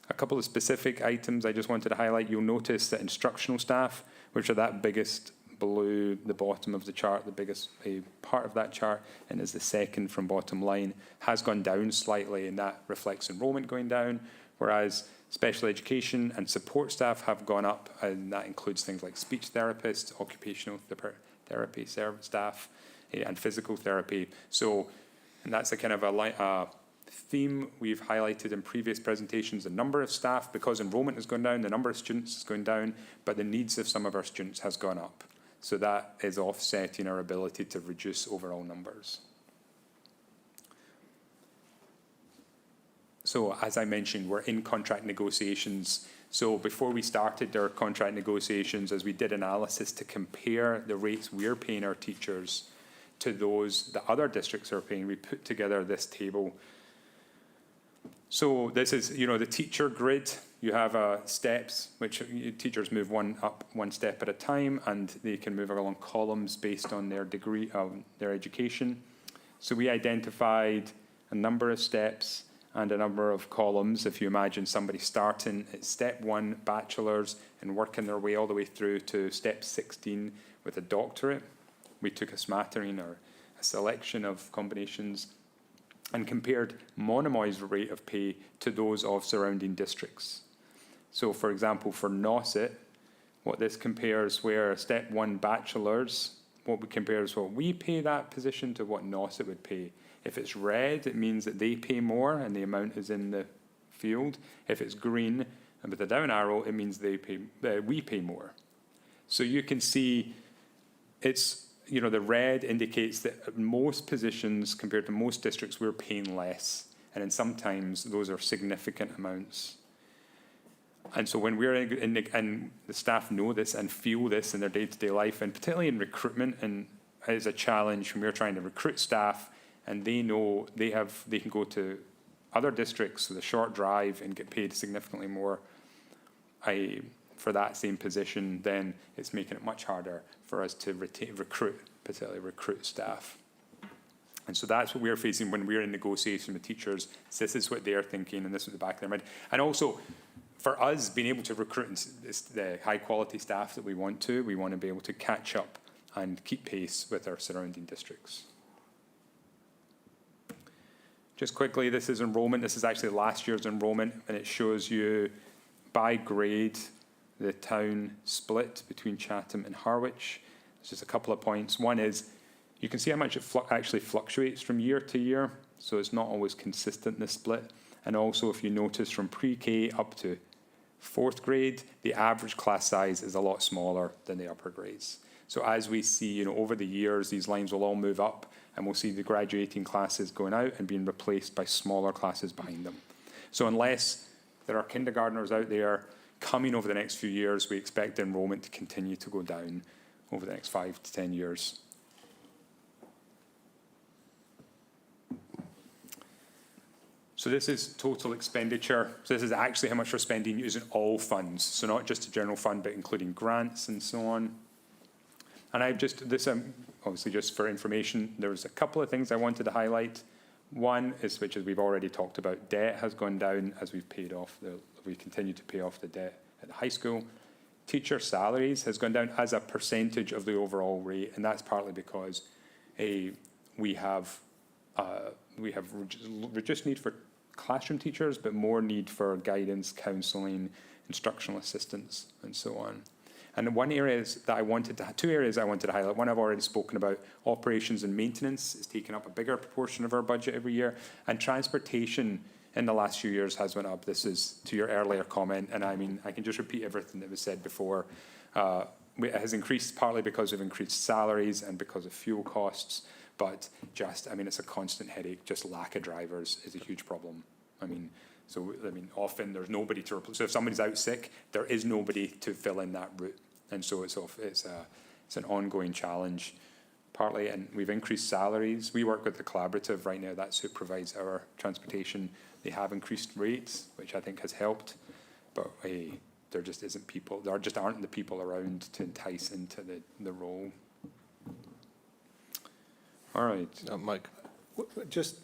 A couple of specific items I just wanted to highlight. You'll notice that instructional staff, which are that biggest below the bottom of the chart, the biggest part of that chart, and is the second from bottom line, has gone down slightly, and that reflects enrollment going down, whereas special education and support staff have gone up, and that includes things like speech therapists, occupational therapy staff, and physical therapy. And that's a kind of a theme we've highlighted in previous presentations. The number of staff, because enrollment has gone down, the number of students is going down, but the needs of some of our students has gone up. So that is offsetting our ability to reduce overall numbers. So as I mentioned, we're in contract negotiations. So before we started our contract negotiations, as we did analysis to compare the rates we're paying our teachers to those that other districts are paying, we put together this table. So this is, the teacher grid. You have steps, which teachers move one step at a time, and they can move along columns based on their degree of their education. So we identified a number of steps and a number of columns. If you imagine somebody starting at step 1, bachelor's, and working their way all the way through to step 16 with a doctorate, we took a smattering or a selection of combinations and compared Monomoy's rate of pay to those of surrounding districts. So, for example, for Nauset, what this compares where step 1 bachelor's, what we pay that position to what Nauset would pay. If it's red, it means that they pay more and the amount is in the field. If it's green and with a down arrow, it means we pay more. So you can see it's, the red indicates that most positions compared to most districts, we're paying less. And then sometimes those are significant amounts. And so when we're and the staff know this and feel this in their day-to-day life, and particularly in recruitment, and it is a challenge when we're trying to recruit staff, and they know they can go to other districts with a short drive and get paid significantly more for that same position, then it's making it much harder for us to particularly recruit staff. And so that's what we're facing when we're in negotiation with teachers. So this is what they're thinking, and this is the back of their mind. And also, for us, being able to recruit the high-quality staff that we want to be able to catch up and keep pace with our surrounding districts. Just quickly, this is enrollment. This is actually last year's enrollment, and it shows you by grade the town split between Chatham and Harwich. There's just a couple of points. One is you can see how much it actually fluctuates from year to year, so it's not always consistent, this split. And also, if you notice, from pre-K up to 4th grade, the average class size is a lot smaller than the upper grades. So as we see, over the years, these lines will all move up, and we'll see the graduating classes going out and being replaced by smaller classes behind them. So unless there are kindergartners out there coming over the next few years, we expect the enrollment to continue to go down over the next 5 to 10 years. So this is total expenditure. So this is actually how much we're spending using all funds. So not just the general fund, but including grants and so on. And I've just, obviously just for information, there was a couple of things I wanted to highlight. One is, which as we've already talked about, debt has gone down as we've paid off we continue to pay off the debt at the high school. Teacher salaries has gone down as a percentage of the overall rate, and that's partly because we have reduced need for classroom teachers, but more need for guidance, counselling, instructional assistance, and so on. And two areas I wanted to highlight. One I've already spoken about. Operations and maintenance is taking up a bigger proportion of our budget every year, and transportation in the last few years has went up. This is to your earlier comment, and I mean, I can just repeat everything that was said before. it has increased partly because we've increased salaries and because of fuel costs, but just, I mean, it's a constant headache. Just lack of drivers is a huge problem. I mean, often there's nobody to replace. So if somebody's out sick, there is nobody to fill in that route. And so it's an ongoing challenge, partly, and we've increased salaries. We work with the collaborative right now. That's who provides our transportation. They have increased rates, which I think has helped, but there just isn't people. There just aren't the people around to entice into the role. All right. Mike? Just,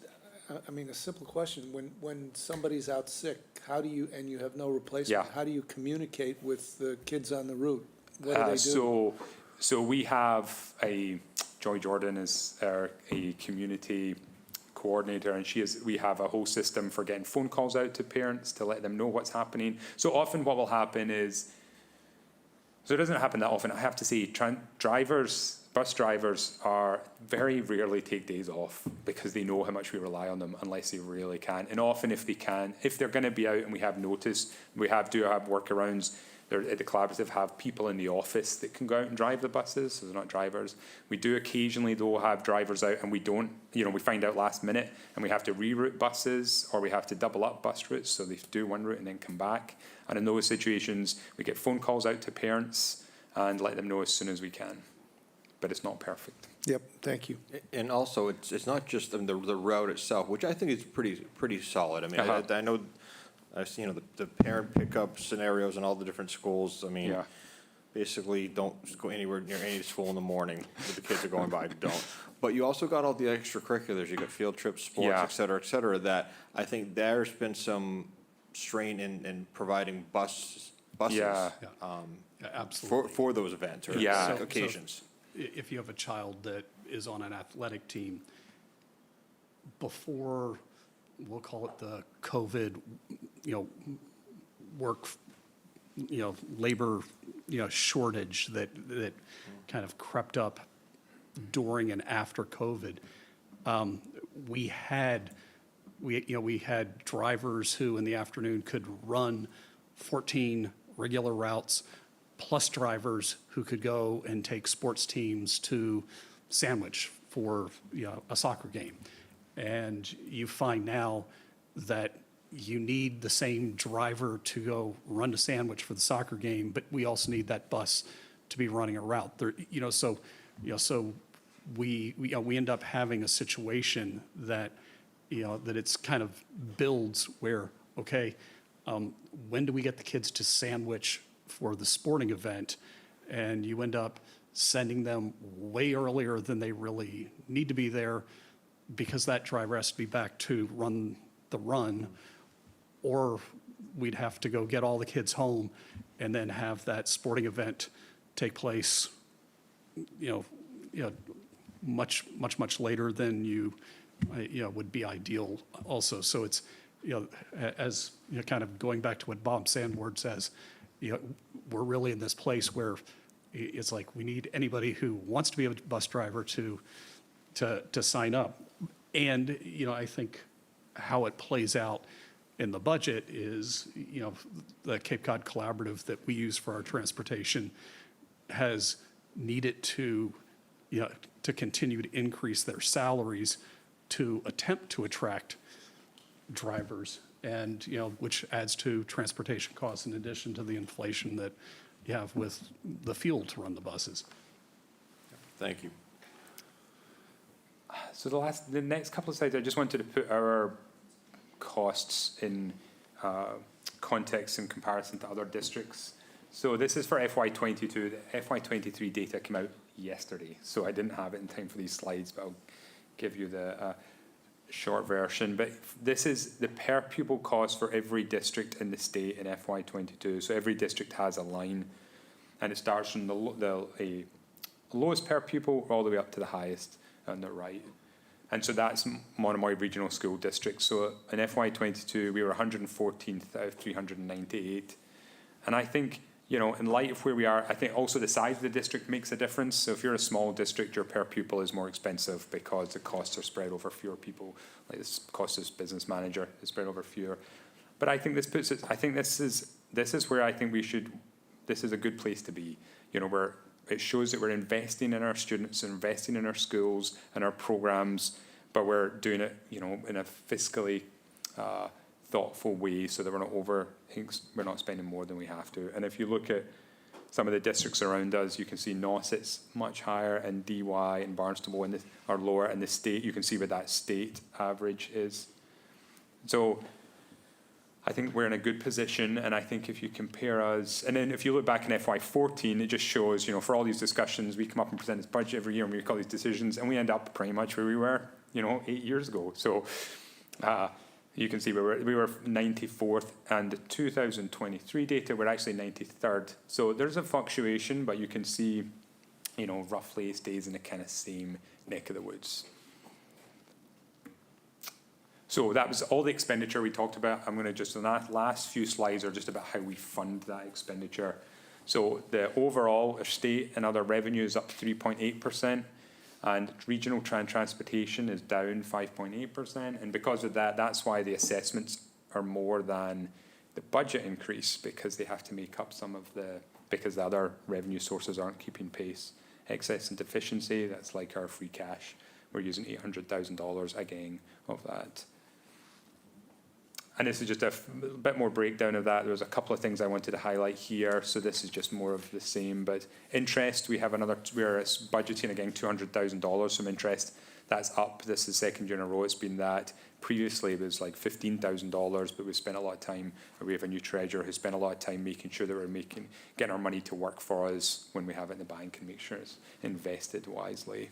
I mean, a simple question. When somebody's out sick, how do you, and you have no replacement, Yeah. how do you communicate with the kids on the route? What do they do? So we have Joy Jordan is a community coordinator, and we have a whole system for getting phone calls out to parents to let them know what's happening. So often what will happen is, so it doesn't happen that often, I have to say, bus drivers are very rarely take days off because they know how much we rely on them unless they really can. And often if they're going to be out and we have notice, do have workarounds. The collaborative have people in the office that can go out and drive the buses, so they're not drivers. We do occasionally, though, have drivers out, and we don't, we find out last minute, and we have to reroute buses, or we have to double up bus routes, so they do one route and then come back. And in those situations, we get phone calls out to parents and let them know as soon as we can. But it's not perfect. Yep, thank you. And also, it's not just the route itself, which I think is pretty solid. I mean, Uh-huh. I know, I've seen the parent pickup scenarios in all the different schools. I mean, Yeah. basically, don't go anywhere near any school in the morning that the kids are going by. Don't. But you also got all the extracurriculars. You got field trips, sports, Yeah. et cetera, that I think there's been some strain in providing buses. Yeah. Yeah, absolutely. For those events or Yeah. So- occasions. If you have a child that is on an athletic team, before, we'll call it the COVID, work, labor, shortage that kind of crept up during and after COVID, we had drivers who in the afternoon could run 14 regular routes, plus drivers who could go and take sports teams to Sandwich for a soccer game. And you find now that you need the same driver to go run to Sandwich for the soccer game, but we also need that bus to be running a route. So we end up having a situation that that it's kind of builds where, okay, when do we get the kids to Sandwich for the sporting event? And you end up sending them way earlier than they really need to be there because that driver has to be back to run the run, or we'd have to go get all the kids home and then have that sporting event take place, much later than would be ideal also. So it's, as, kind of going back to what Bob Sandward says, we're really in this place where it's like we need anybody who wants to be a bus driver to sign up. And, I think how it plays out in the budget is, the Cape Cod Collaborative that we use for our transportation has needed to continue to increase their salaries to attempt to attract drivers, and, which adds to transportation costs in addition to the inflation that you have with the fuel to run the buses. Thank you. So the next couple of slides, I just wanted to put our costs in context in comparison to other districts. So this is for FY22. The FY23 data came out yesterday, so I didn't have it in time for these slides, but I'll give you the short version. But this is the per pupil cost for every district in the state in FY22. So every district has a line, and it starts from the lowest per pupil all the way up to the highest on the right. And so that's Monomoy Regional School District. So in FY22, we were 114th out of 398. And I think, in light of where we are, I think also the size of the district makes a difference. So if you're a small district, your per pupil is more expensive because the costs are spread over fewer people. Like the cost of business manager is spread over fewer. But I think this puts it, I think this is where I think we should this is a good place to be. You know, it shows that we're investing in our students, investing in our schools and our programs, but we're doing it, you know, in a fiscally thoughtful way so that we're not spending more than we have to. And if you look at some of the districts around us, you can see Nauset's much higher, and DY and Barnstable are lower, and the state, you can see where that state average is. So I think we're in a good position, and I think if you compare us, and then if you look back in FY14, it just shows, you know, for all these discussions, we come up and present this budget every year, and we make all these decisions, and we end up pretty much where we were, you know, 8 years ago. So you can see we were 94th, and the 2023 data, we're actually 93rd. So there's a fluctuation, but you can see, you know, roughly stays in the kind of same neck of the woods. So that was all the expenditure we talked about. I'm going to just, the last few slides are just about how we fund that expenditure. So the overall state and other revenue is up 3.8%, and regional transportation is down 5.8%. And because of that, that's why the assessments are more than the budget increase, because they have to make up because the other revenue sources aren't keeping pace. Excess and deficiency, that's like our free cash. We're using $800,000 again of that. And this is just a bit more breakdown of that. There was a couple of things I wanted to highlight here. So this is just more of the same. But interest, we're budgeting again $200,000 from interest. That's up. This is the second year in a row it's been that. Previously it was like $15,000, but we spent a lot of time. We have a new treasurer who spent a lot of time making sure that we're getting our money to work for us when we have it in the bank, and make sure it's invested wisely.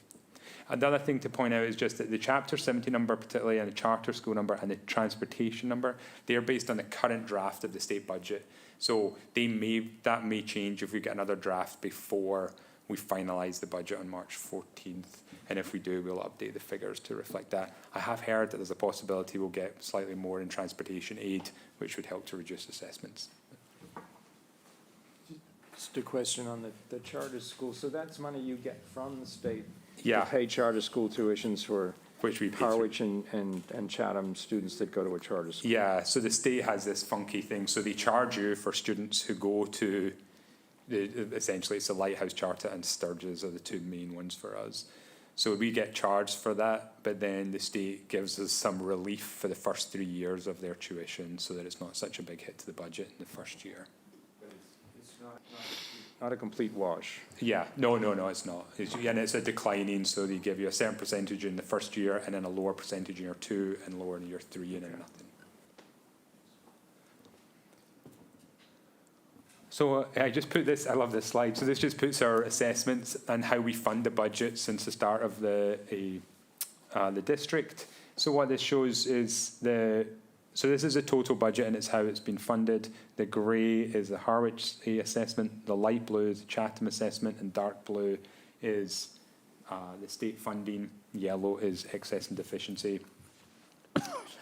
Another thing to point out is just that the Chapter 70 number, particularly, and the charter school number and the transportation number, they're based on the current draft of the state budget. So that may change if we get another draft before we finalise the budget on March 14th. And if we do, we'll update the figures to reflect that. I have heard that there's a possibility we'll get slightly more in transportation aid, which would help to reduce assessments. Just a question on the charter school. So that's money you get from the state Yeah. to pay charter school tuitions for Which we pay through. Harwich and Chatham students that go to a charter school. Yeah, so the state has this funky thing. So they charge you for students who go to, essentially it's the Lighthouse Charter and Sturges are the two main ones for us. So we get charged for that, but then the state gives us some relief for the first 3 years of their tuition so that it's not such a big hit to the budget in the first year. But it's not a complete wash. Yeah, no, it's not. And it's a declining, so they give you a certain percentage in the first year and then a lower percentage in year 2 and lower in year 3 and then nothing. So I just put this, I love this slide. So this just puts our assessments and how we fund the budget since the start of the district. So what this shows is so this is a total budget and it's how it's been funded. The grey is the Harwich assessment, the light blue is the Chatham assessment, and dark blue is the state funding, yellow is excess and deficiency.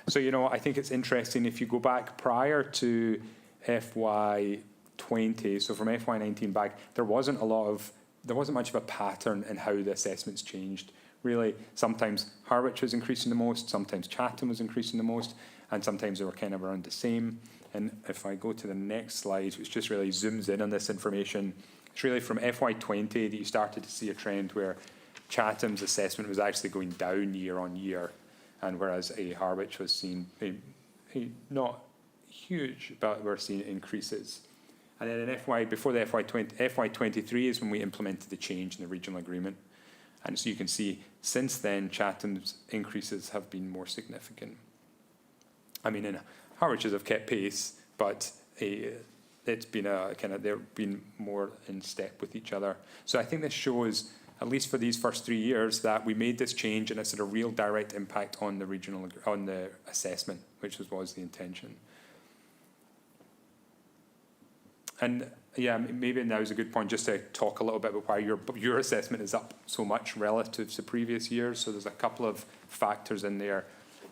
So, you know, I think it's interesting if you go back prior to FY20, so from FY19 back, there wasn't much of a pattern in how the assessments changed. Really, sometimes Harwich was increasing the most, sometimes Chatham was increasing the most, and sometimes they were kind of around the same. And if I go to the next slide, which just really zooms in on this information, it's really from FY20 that you started to see a trend where Chatham's assessment was actually going down year on year, and whereas Harwich was seeing not huge, but we're seeing increases. And then before the FY23 is when we implemented the change in the regional agreement. And so you can see since then, Chatham's increases have been more significant. I mean, in Harwich's have kept pace, but it's been they've been more in step with each other. So I think this shows, at least for these first 3 years, that we made this change and it's had a real direct impact on the assessment, which was the intention. And yeah, maybe now is a good point just to talk a little bit about why your assessment is up so much relative to previous years. So there's a couple of factors in there.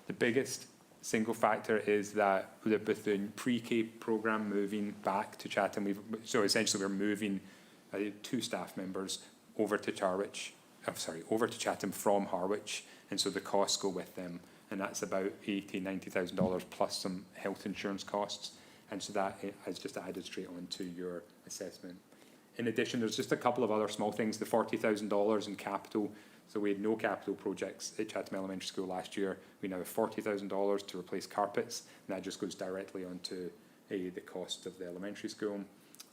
The biggest single factor is that with the pre-K program moving back to Chatham, so essentially we're moving 2 staff members over to Chatham from Harwich, and so the costs go with them, and that's about $90,000 plus some health insurance costs. And so that has just added straight onto your assessment. In addition, there's just a couple of other small things, the $40,000 in capital. So we had no capital projects at Chatham Elementary School last year. We now have $40,000 to replace carpets, and that just goes directly onto the cost of the elementary school.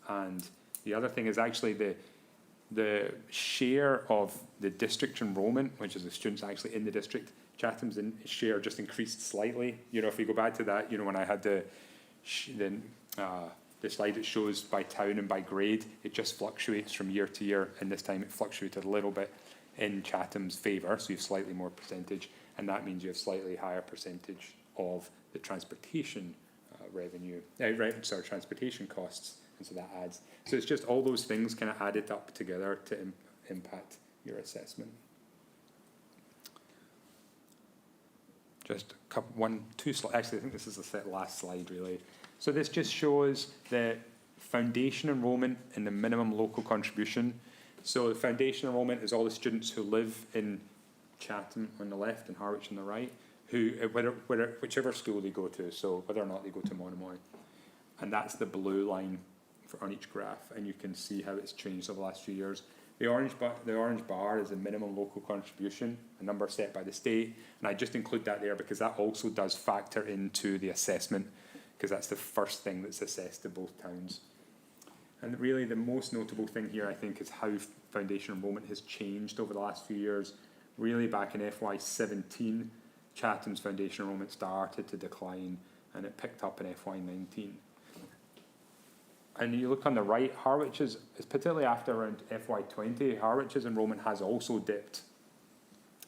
And the other thing is actually the share of the district enrollment, which is the students actually in the district. Chatham's share just increased slightly. You know, if we go back to that, you know, when I had the slide that shows by town and by grade, it just fluctuates from year to year, and this time it fluctuated a little bit in Chatham's favour, so you have slightly more percentage, and that means you have slightly higher percentage of the transportation transportation costs, and so that adds. So it's just all those things kind of added up together to impact your assessment. Just a couple, two slides. Actually, I think this is the last slide, really. So this just shows the foundation enrolment and the minimum local contribution. So the foundation enrolment is all the students who live in Chatham on the left and Harwich on the right, who whichever school they go to, so whether or not they go to Monomoy. And that's the blue line on each graph, and you can see how it's changed over the last few years. The orange bar is the minimum local contribution, a number set by the state, and I just include that there because that also does factor into the assessment, because that's the first thing that's assessed to both towns. And really the most notable thing here, I think, is how foundation enrolment has changed over the last few years. Really back in FY17, Chatham's foundation enrolment started to decline, and it picked up in FY19. And you look on the right, Harwich's, particularly after around FY20, Harwich's enrolment has also dipped,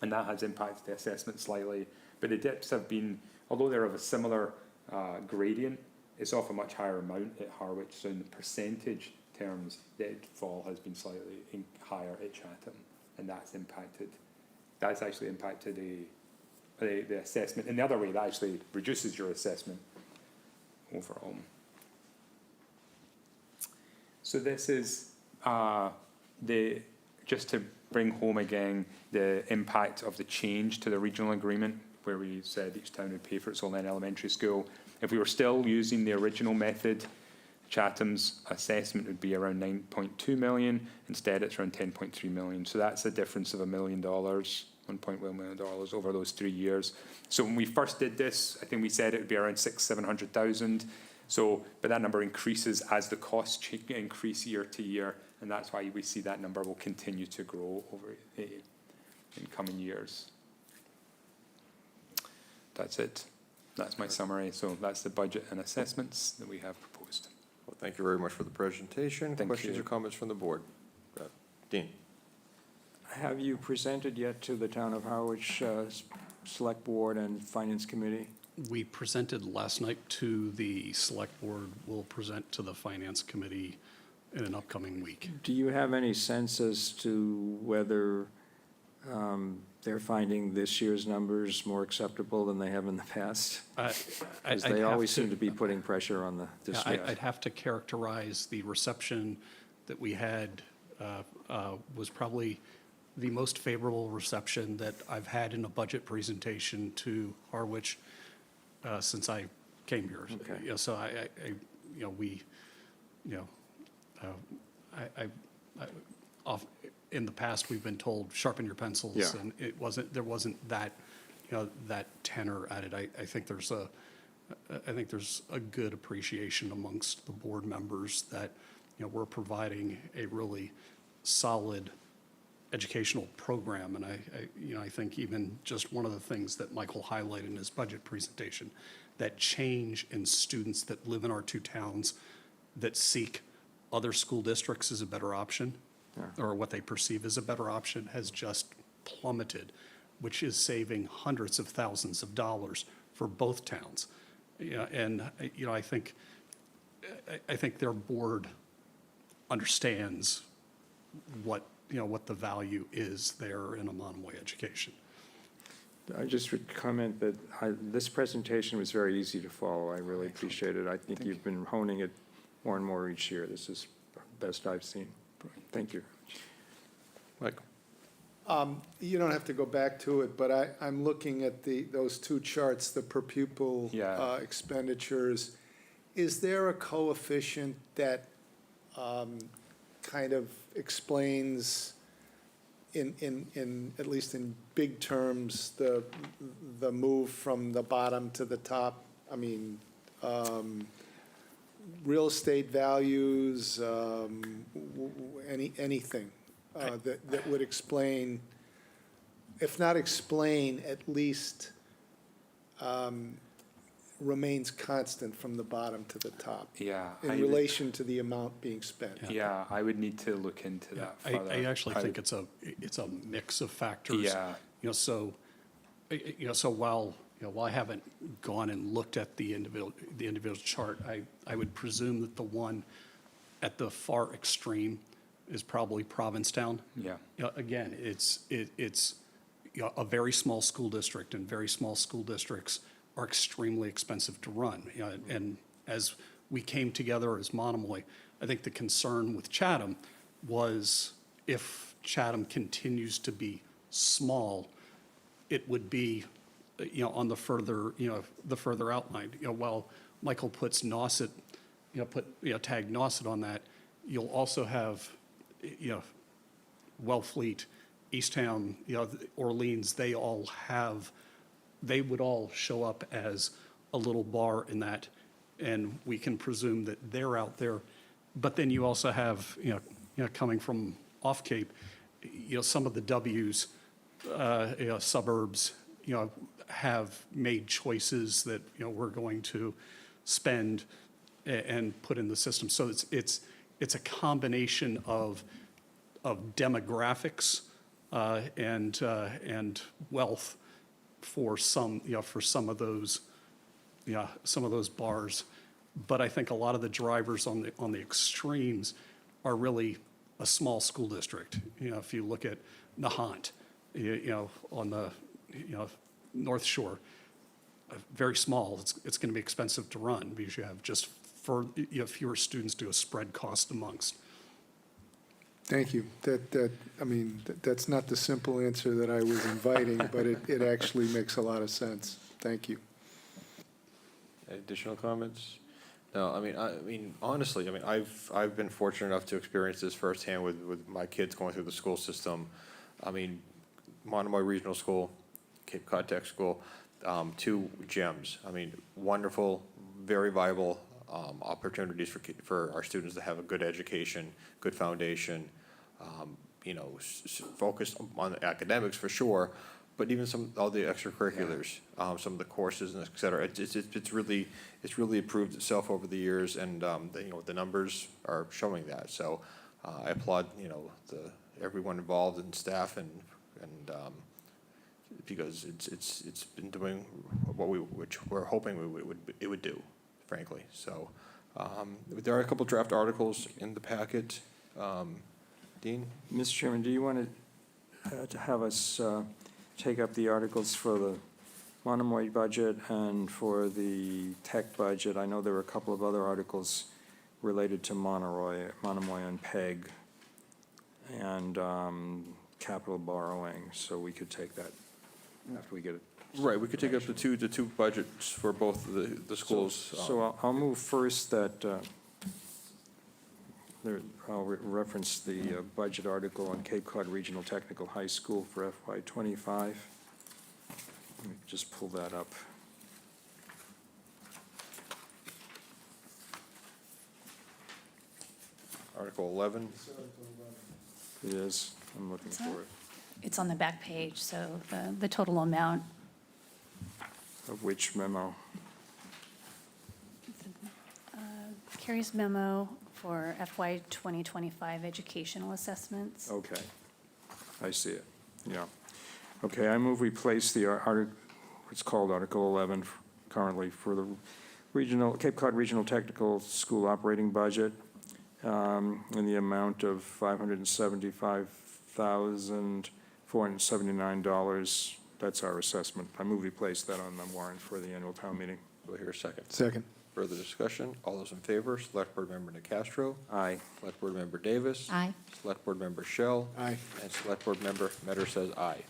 and that has impacted the assessment slightly. But the dips have been, although they're of a similar gradient, it's off a much higher amount at Harwich. So in percentage terms, the fall has been slightly higher at Chatham, and that's actually impacted the assessment. In the other way, that actually reduces your assessment overall. So this is just to bring home again the impact of the change to the regional agreement, where we said each town would pay for its own elementary school. If we were still using the original method, Chatham's assessment would be around 9.2 million. Instead, it's around 10.3 million. So that's a difference of $1 million, $1.1 million over those 3 years. So when we first did this, I think we said it would be around 700,000. So, but that number increases as the costs increase year to year, and that's why we see that number will continue to grow over in coming years. That's it. That's my summary. So that's the budget and assessments that we have proposed. Well, thank you very much for the presentation. Thank Questions you. or comments from the board? Dean? Have you presented yet to the Town of Harwich Select Board and Finance Committee? We presented last night to the Select Board. We'll present to the Finance Committee in an upcoming week. Do you have any sense as to whether they're finding this year's numbers more acceptable than they have in the past? Because they always seem to be putting pressure on the district. I'd have to characterize the reception that we had was probably the most favorable reception that I've had in a budget presentation to Harwich since I came here. Okay. You know, so in the past, we've been told, sharpen your pencils, Yeah. and there wasn't that, that tenor at it. I think there's a good appreciation amongst the board members that, we're providing a really solid educational program. And I think even just one of the things that Michael highlighted in his budget presentation, that change in students that live in our two towns that seek other school districts as a better option, or what they perceive as a better option, has just plummeted, which is saving hundreds of thousands of dollars for both towns. And I think their board understands what the value is there in a Monomoy education. I just would comment that this presentation was very easy to follow. I really appreciate it. I think you've been honing it more and more each year. This is the best I've seen. Thank you. Mike? You don't have to go back to it, but I'm looking at those two charts, the per pupil Yeah. expenditures. Is there a coefficient that kind of explains in, at least in big terms, the move from the bottom to the top. I mean, real estate values, anything that would explain, if not explain, at least remains constant from the bottom to the top Yeah. in relation to the amount being spent. Yeah, I would need to look into that further. I actually think it's a mix of factors. Yeah. So while I haven't gone and looked at the individual chart, I would presume that the one at the far extreme is probably Provincetown. Yeah. Again, it's a very small school district, and very small school districts are extremely expensive to run. And as we came together as Monomoy, I think the concern with Chatham was if Chatham continues to be small, it would be, on the further, the further outline. While Michael puts Nauset, tag Nauset on that, you'll also have, Wellfleet, Easttown, Orleans, they would all show up as a little bar in that, and we can presume that they're out there. But then you also have, coming from off Cape, some of the W's, suburbs, have made choices that, we're going to spend and put in the system. So it's a combination of demographics and wealth for some of those bars. But I think a lot of the drivers on the extremes are really a small school district. If you look at Nahant, on the North Shore, very small. It's going to be expensive to run because you have just fewer students to a spread cost amongst. Thank you. That's not the simple answer that I was inviting, but it actually makes a lot of sense. Thank you. Additional comments? No, I mean, honestly, I've been fortunate enough to experience this firsthand with my kids going through the school system. I mean, Monomoy Regional School, Cape Cod Tech School, 2 gems. I mean, wonderful, very viable opportunities for our students to have a good education, good foundation, focused on the academics for sure, but even all the extracurriculars, some of the courses and et cetera. It's really improved itself over the years, and the numbers are showing that. So I applaud everyone involved and staff and because it's been doing which we're hoping it would do, frankly. So there are a couple draft articles in the packet. Dean? Mr. Chairman, do you want to have us take up the articles for the Monomoy budget and for the tech budget? I know there were a couple of other articles related to Monomoy and PEG and capital borrowing, so we could take that after we get it. Right, we could take up the two budgets for both the schools. So I'll move first that I'll reference the budget article on Cape Cod Regional Technical High School for FY25. Let me just pull that up. Article 11. It is, I'm looking for it. It's on the back page, so the total amount. Of which memo? Carrie's memo for FY 2025 educational assessments. Okay, I see it, yeah. Okay, I move we place the it's called Article 11 currently for the Cape Cod Regional Technical School operating budget in the amount of $575,479. That's our assessment. I move we place that on the warrant for the annual town meeting. Do I hear a second? Second. Further discussion? All those in favor, Select Board Member Nacastro. Aye. Select Board Member Davis. Aye. Select Board Member Shell. Aye. And Select Board Member Metter says aye.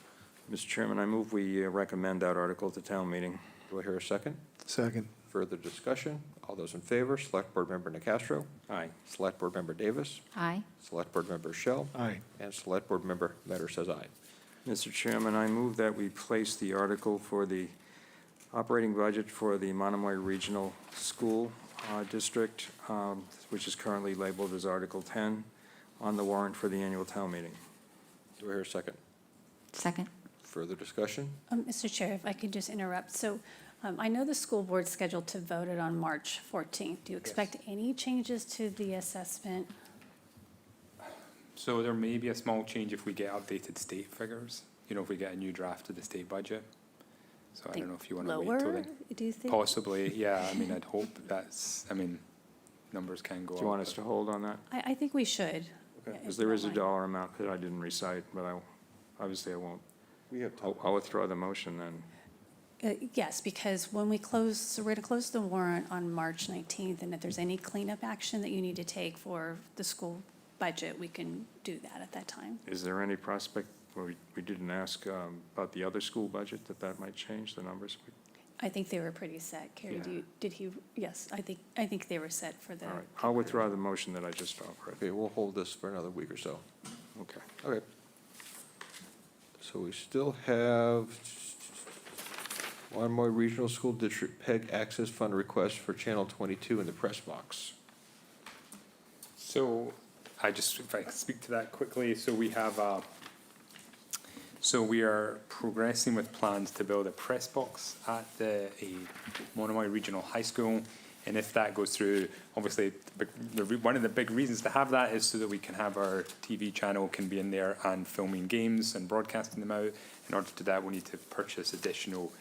Mr. Chairman, I move we recommend that article to town meeting. Do I hear a second? Second. Further discussion? All those in favor, Select Board Member Nacastro. Aye. Select Board Member Davis. Aye. Select Board Member Shell. Aye. And Select Board Member Metter says aye. Mr. Chairman, I move that we place the article for the operating budget for the Monomoy Regional School District, which is currently labeled as Article 10, on the warrant for the annual town meeting. Do I hear a second? Second. Further discussion? Mr. Chair, if I could just interrupt. So I know the school board's scheduled to vote it on March 14th. Do you expect any changes to the assessment? So there may be a small change if we get updated state figures, if we get a new draft of the state budget. So I don't know if you want to wait till Lower, then. do you think? Possibly, yeah, I'd hope numbers can go up. Do you want us to hold on that? I think we should. Because there is a dollar amount that I didn't recite, but obviously I won't. We have time. I'll withdraw the motion then. Yes, because when we close, so we're going to close the warrant on March 19th, and if there's any cleanup action that you need to take for the school budget, we can do that at that time. Is there any prospect, we didn't ask about the other school budget, that might change the numbers? I think they were pretty set. Carrie, Yeah. yes, I think they were set for the. All right, I'll withdraw the motion that I just offered. Okay, we'll hold this for another week or so. Okay. Okay. So we still have Monomoy Regional School District PEG Access Fund request for Channel 22 in the press box. So if I speak to that quickly, so we have, so we are progressing with plans to build a press box at the Monomoy Regional High School. And if that goes through, obviously, one of the big reasons to have that is so that we can have our TV channel can be in there and filming games and broadcasting them out. In order to do that, we need to purchase additional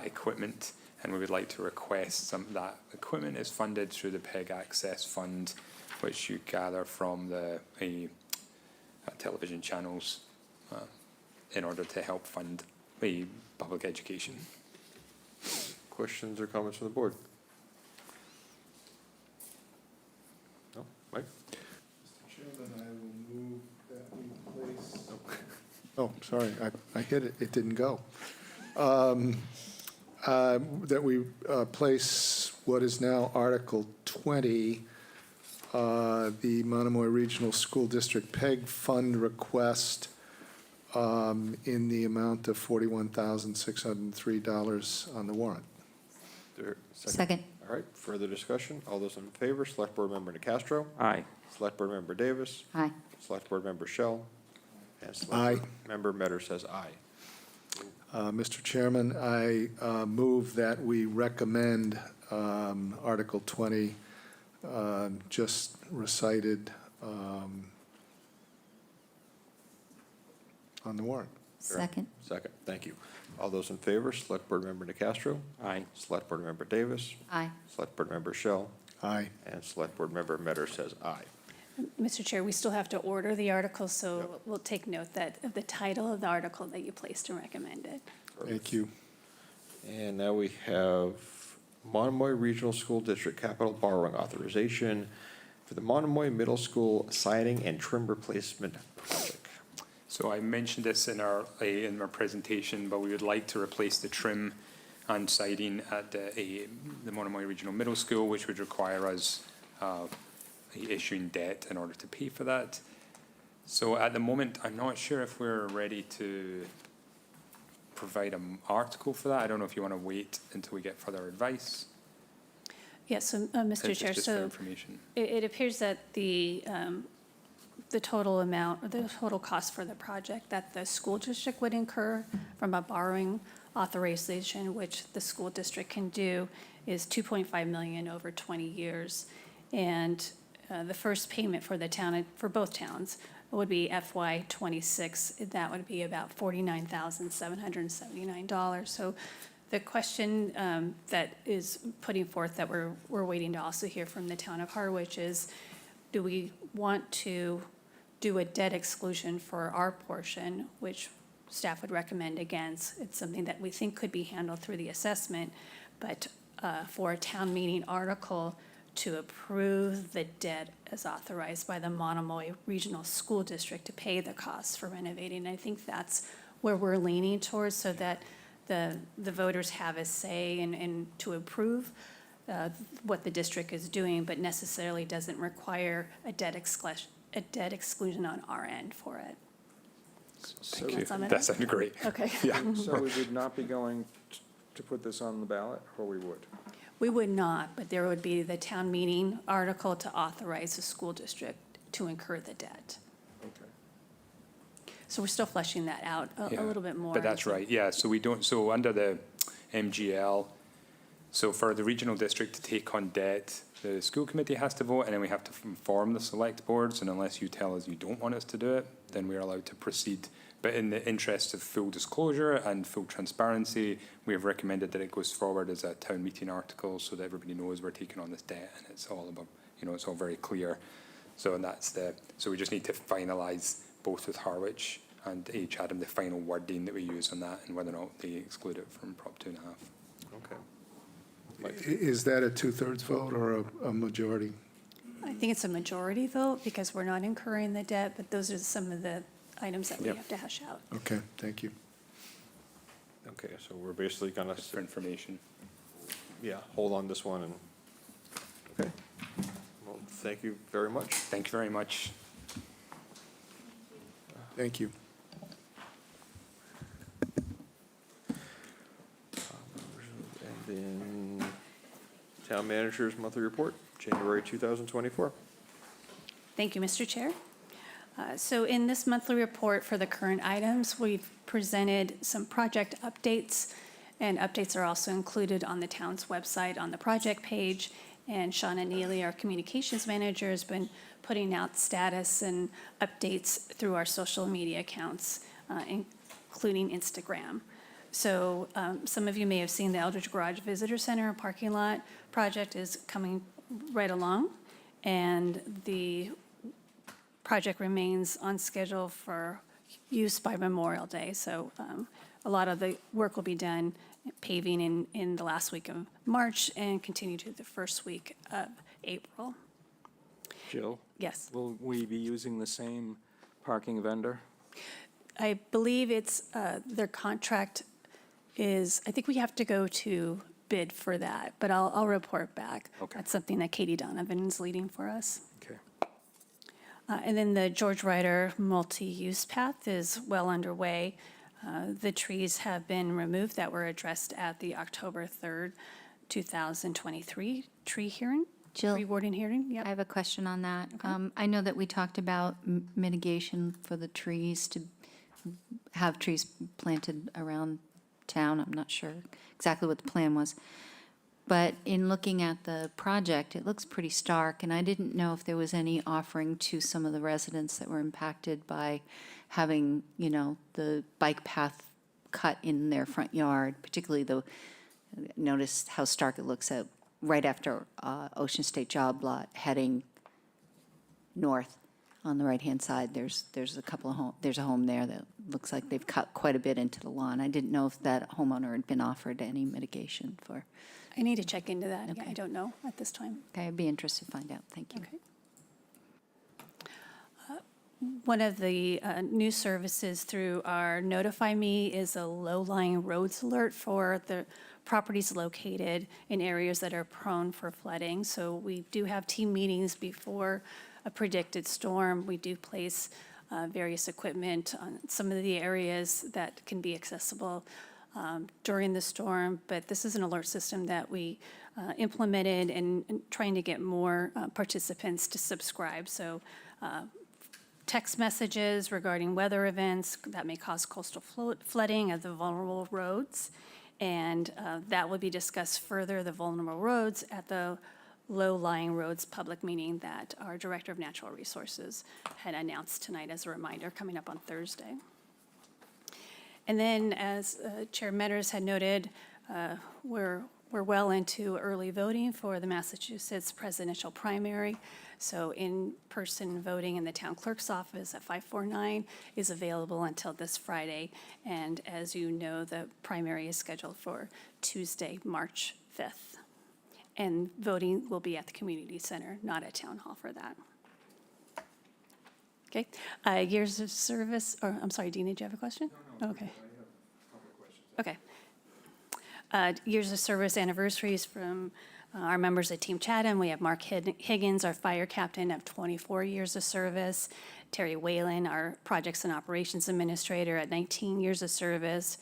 equipment, and we would like to request some of that equipment is funded through the PEG Access Fund, which you gather from the television channels in order to help fund public education. Questions or comments from the board? No? Mike? Mr. Chairman, I will move that we place. Oh, sorry, I hit it, it didn't go. That we place what is now Article 20, the Monomoy Regional School District PEG Fund request in the amount of $41,603 on the warrant. There- Second. All right, further discussion? All those in favor, Select Board Member Nacastro. Aye. Select Board Member Davis. Aye. Select Board Member Shell. And Select Aye. Board Member Metter says aye. Mr. Chairman, I move that we recommend Article 20, just recited on the warrant. Second. Second, thank you. All those in favor, Select Board Member Nacastro. Aye. Select Board Member Davis. Aye. Select Board Member Shell. Aye. And Select Board Member Metter says aye. Mr. Chair, we still have to order the article, so we'll take note of the title of the article that you placed and recommended. Thank you. And now we have Monomoy Regional School District capital borrowing authorization for the Monomoy Middle School siding and trim replacement project. So I mentioned this in our presentation, but we would like to replace the trim and siding at the Monomoy Regional Middle School, which would require us issuing debt in order to pay for that. So at the moment, I'm not sure if we're ready to provide an article for that. I don't know if you want to wait until we get further advice. Yes, so, It's Mr. Chair, just for so information. it appears that the total amount, or the total cost for the project that the school district would incur from a borrowing authorization, which the school district can do, is $2.5 million over 20 years. And the first payment for the town, for both towns, would be FY '26. That would be about $49,779. So the question that is putting forth that we're waiting to also hear from the town of Harwich is, do we want to do a debt exclusion for our portion, which staff would recommend against? It's something that we think could be handled through the assessment, but for a town meeting article to approve the debt as authorized by the Monomoy Regional School District to pay the costs for renovating. I think that's where we're leaning towards, so that the voters have a say and to approve what the district is doing, but necessarily doesn't require a debt exclusion on our end for it. So, That's on it? That sounded great. Okay. Yeah. so we would not be going to put this on the ballot, or we would? We would not, but there would be the town meeting article to authorize the school district to incur the debt. Okay. So we're still fleshing that out a Yeah, little bit more. But that's right, yeah, so we don't, so under the MGL, so for the regional district to take on debt, the school committee has to vote, and then we have to inform the select boards, and unless you tell us you don't want us to do it, then we're allowed to proceed. But in the interest of full disclosure and full transparency, we have recommended that it goes forward as a town meeting article so that everybody knows we're taking on this debt, and it's all about, it's all very clear. So and that's so we just need to finalise both with Harwich and Chatham the final wording that we use on that, and whether or not they exclude it from Prop 2.5. Okay. Is that a 2/3 vote or a majority? I think it's a majority vote because we're not incurring the debt, but those are some of the items that we Yep. have to hash out. Okay, thank you. Okay, so we're basically gonna, Just for information. yeah, hold on this one and, okay. Well, thank you very much. Thank you very much. Thank you. And then Town Manager's Monthly Report, January 2024. Thank you, Mr. Chair. So in this monthly report for the current items, we've presented some project updates, and updates are also included on the town's website on the project page. And Shauna Neely, our communications manager, has been putting out status and updates through our social media accounts, including Instagram. So some of you may have seen the Eldridge Garage Visitor Center parking lot project is coming right along, and the project remains on schedule for use by Memorial Day. So a lot of the work will be done paving in the last week of March and continue to the first week of April. Jill, Yes, will we be using the same parking vendor? I believe it's, their contract is, I think we have to go to bid for that, but I'll report back. Okay. That's something that Katie Donovan is leading for us. Okay. And then the George Ryder multi-use path is well underway. The trees have been removed that were addressed at the October 3rd, 2023 tree hearing. Jill? Tree warden hearing, I yep. have a question on that. I know that we talked about mitigation for the trees, to have trees planted around town. I'm not sure exactly what the plan was. But in looking at the project, it looks pretty stark, and I didn't know if there was any offering to some of the residents that were impacted by having, the bike path cut in their front yard, particularly notice how stark it looks at right after Ocean State Job Lot heading north on the right-hand side. There's a couple of there's a home there that looks like they've cut quite a bit into the lawn. I didn't know if that homeowner had been offered any mitigation for. I need to check into that. Yeah, Okay. I don't know at this time. Okay, I'd be interested to find out. Thank you. Okay. One of the new services through our Notify Me is a low-lying roads alert for the properties located in areas that are prone for flooding. So we do have team meetings before a predicted storm. We do place various equipment on some of the areas that can be accessible during the storm, but this is an alert system that we implemented and trying to get more participants to subscribe. So text messages regarding weather events that may cause coastal flooding of the vulnerable roads, and that will be discussed further, the vulnerable roads, at the low-lying roads public meeting that our Director of Natural Resources had announced tonight as a reminder, coming up on Thursday. And then, as Chair Metters had noted, we're well into early voting for the Massachusetts presidential primary. So in-person voting in the town clerk's office at 549 is available until this Friday. And as you know, the primary is scheduled for Tuesday, March 5th. And voting will be at the community center, not at town hall for that. Okay, years of service, or I'm sorry, Dean, did you have a question? No. Okay. Okay. Years of service anniversaries from Our members of Team Chatham, we have Mark Higgins, our fire captain of 24 years of service, Terry Whalen, our projects and operations administrator at 19 years of service,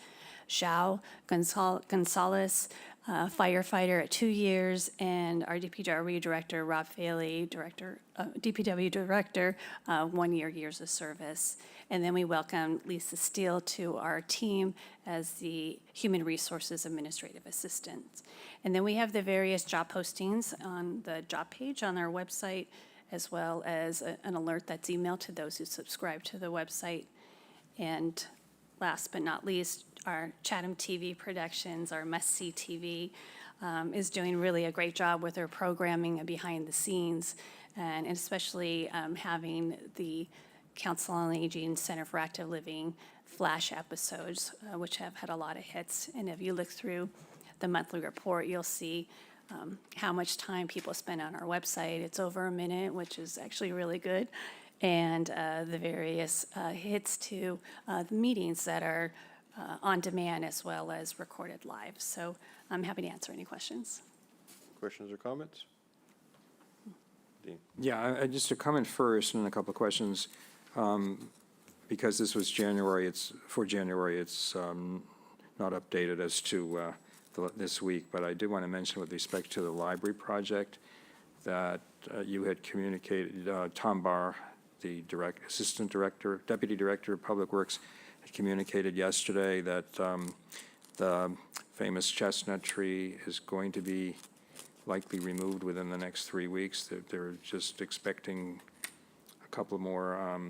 Xiao Gonzalez, firefighter at 2 years, and our DPW director, Rob Faley, DPW director, 1 year years of service. And then we welcome Lisa Steele to our team as the Human Resources Administrative Assistant. And then we have the various job postings on the job page on our website, as well as an alert that's emailed to those who subscribe to the website. And last but not least, our Chatham TV Productions, our Must See TV, is doing really a great job with their programming and behind the scenes, and especially having the Council on Aging Center for Active Living flash episodes, which have had a lot of hits. And if you look through the monthly report, you'll see how much time people spend on our website. It's over a minute, which is actually really good. And the various hits to the meetings that are on demand as well as recorded live. So I'm happy to answer any questions. Questions or comments? Dean? Yeah, just a comment first and a couple of questions. Because this was January, it's not updated as to this week, but I did want to mention with respect to the library project that you had communicated, Tom Barr, the Deputy Director of Public Works, had communicated yesterday that the famous chestnut tree is going to be likely removed within the next 3 weeks. They're just expecting a couple more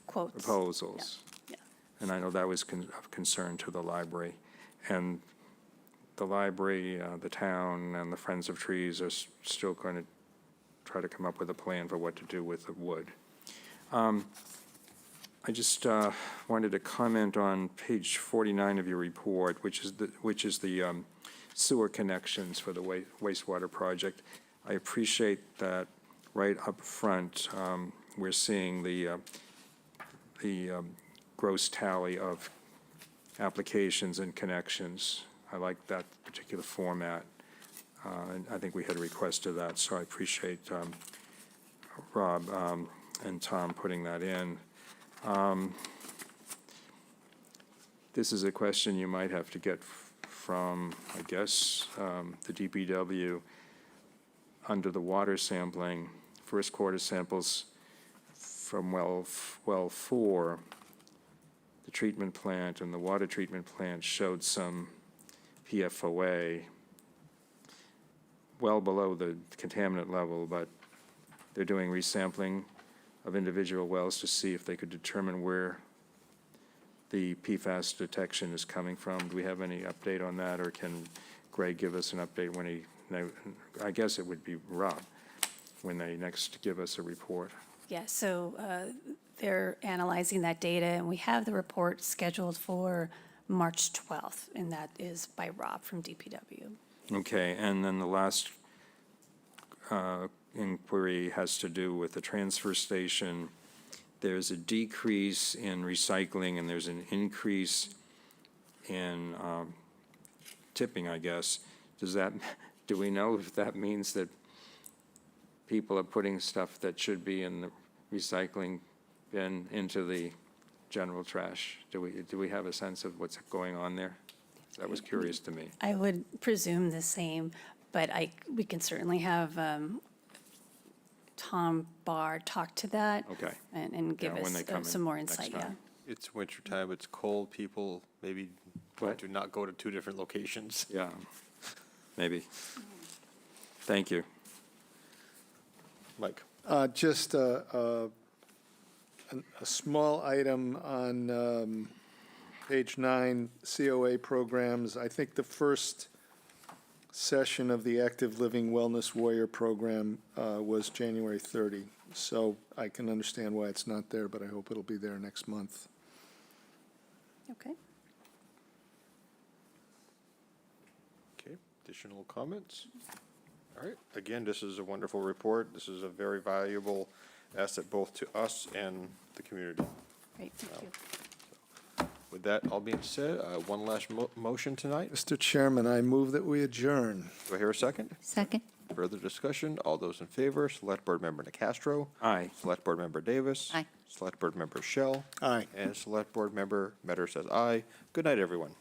Quotes. proposals. Yeah. And I know that was of concern to the library. And the library, the town, and the Friends of Trees are still going to try to come up with a plan for what to do with the wood. I just wanted to comment on page 49 of your report, which is the sewer connections for the wastewater project. I appreciate that right up front, we're seeing the gross tally of applications and connections. I like that particular format. And I think we had requested that, so I appreciate Rob and Tom putting that in. This is a question you might have to get from, I guess, the DPW under the water sampling, first quarter samples from well 4, the treatment plant and the water treatment plant showed some PFOA well below the contaminant level, but they're doing resampling of individual wells to see if they could determine where the PFAS detection is coming from. Do we have any update on that, or can Greg give us an update when I guess it would be Rob, when they next give us a report? Yeah, so they're analyzing that data, and we have the report scheduled for March 12th, and that is by Rob from DPW. Okay, and then the last inquiry has to do with the transfer station. There's a decrease in recycling, and there's an increase in tipping, I guess. Do we know if that means that people are putting stuff that should be in the recycling bin into the general trash? Do we have a sense of what's going on there? That was curious to me. I would presume the same, but we can certainly have Tom Barr talk to that. Okay. And give Yeah, when they come us in some more next insight, yeah. time. It's wintertime, it's cold, people maybe What? do not go to 2 different locations. Yeah, maybe. Thank you. Mike? Just a small item on page 9, COA programs. I think the first session of the Active Living Wellness Warrior program was January 30. So I can understand why it's not there, but I hope it'll be there next month. Okay. Okay, additional comments? All right, again, this is a wonderful report. This is a very valuable asset both to us and the community. Great, thank you. With that all being said, one last motion tonight. Mr. Chairman, I move that we adjourn. Do I hear a second? Second? Further discussion? All those in favor, Select Board Member Nacastro. Aye. Select Board Member Davis. Aye. Select Board Member Shell. Aye. And Select Board Member Metter says aye. Good night, everyone.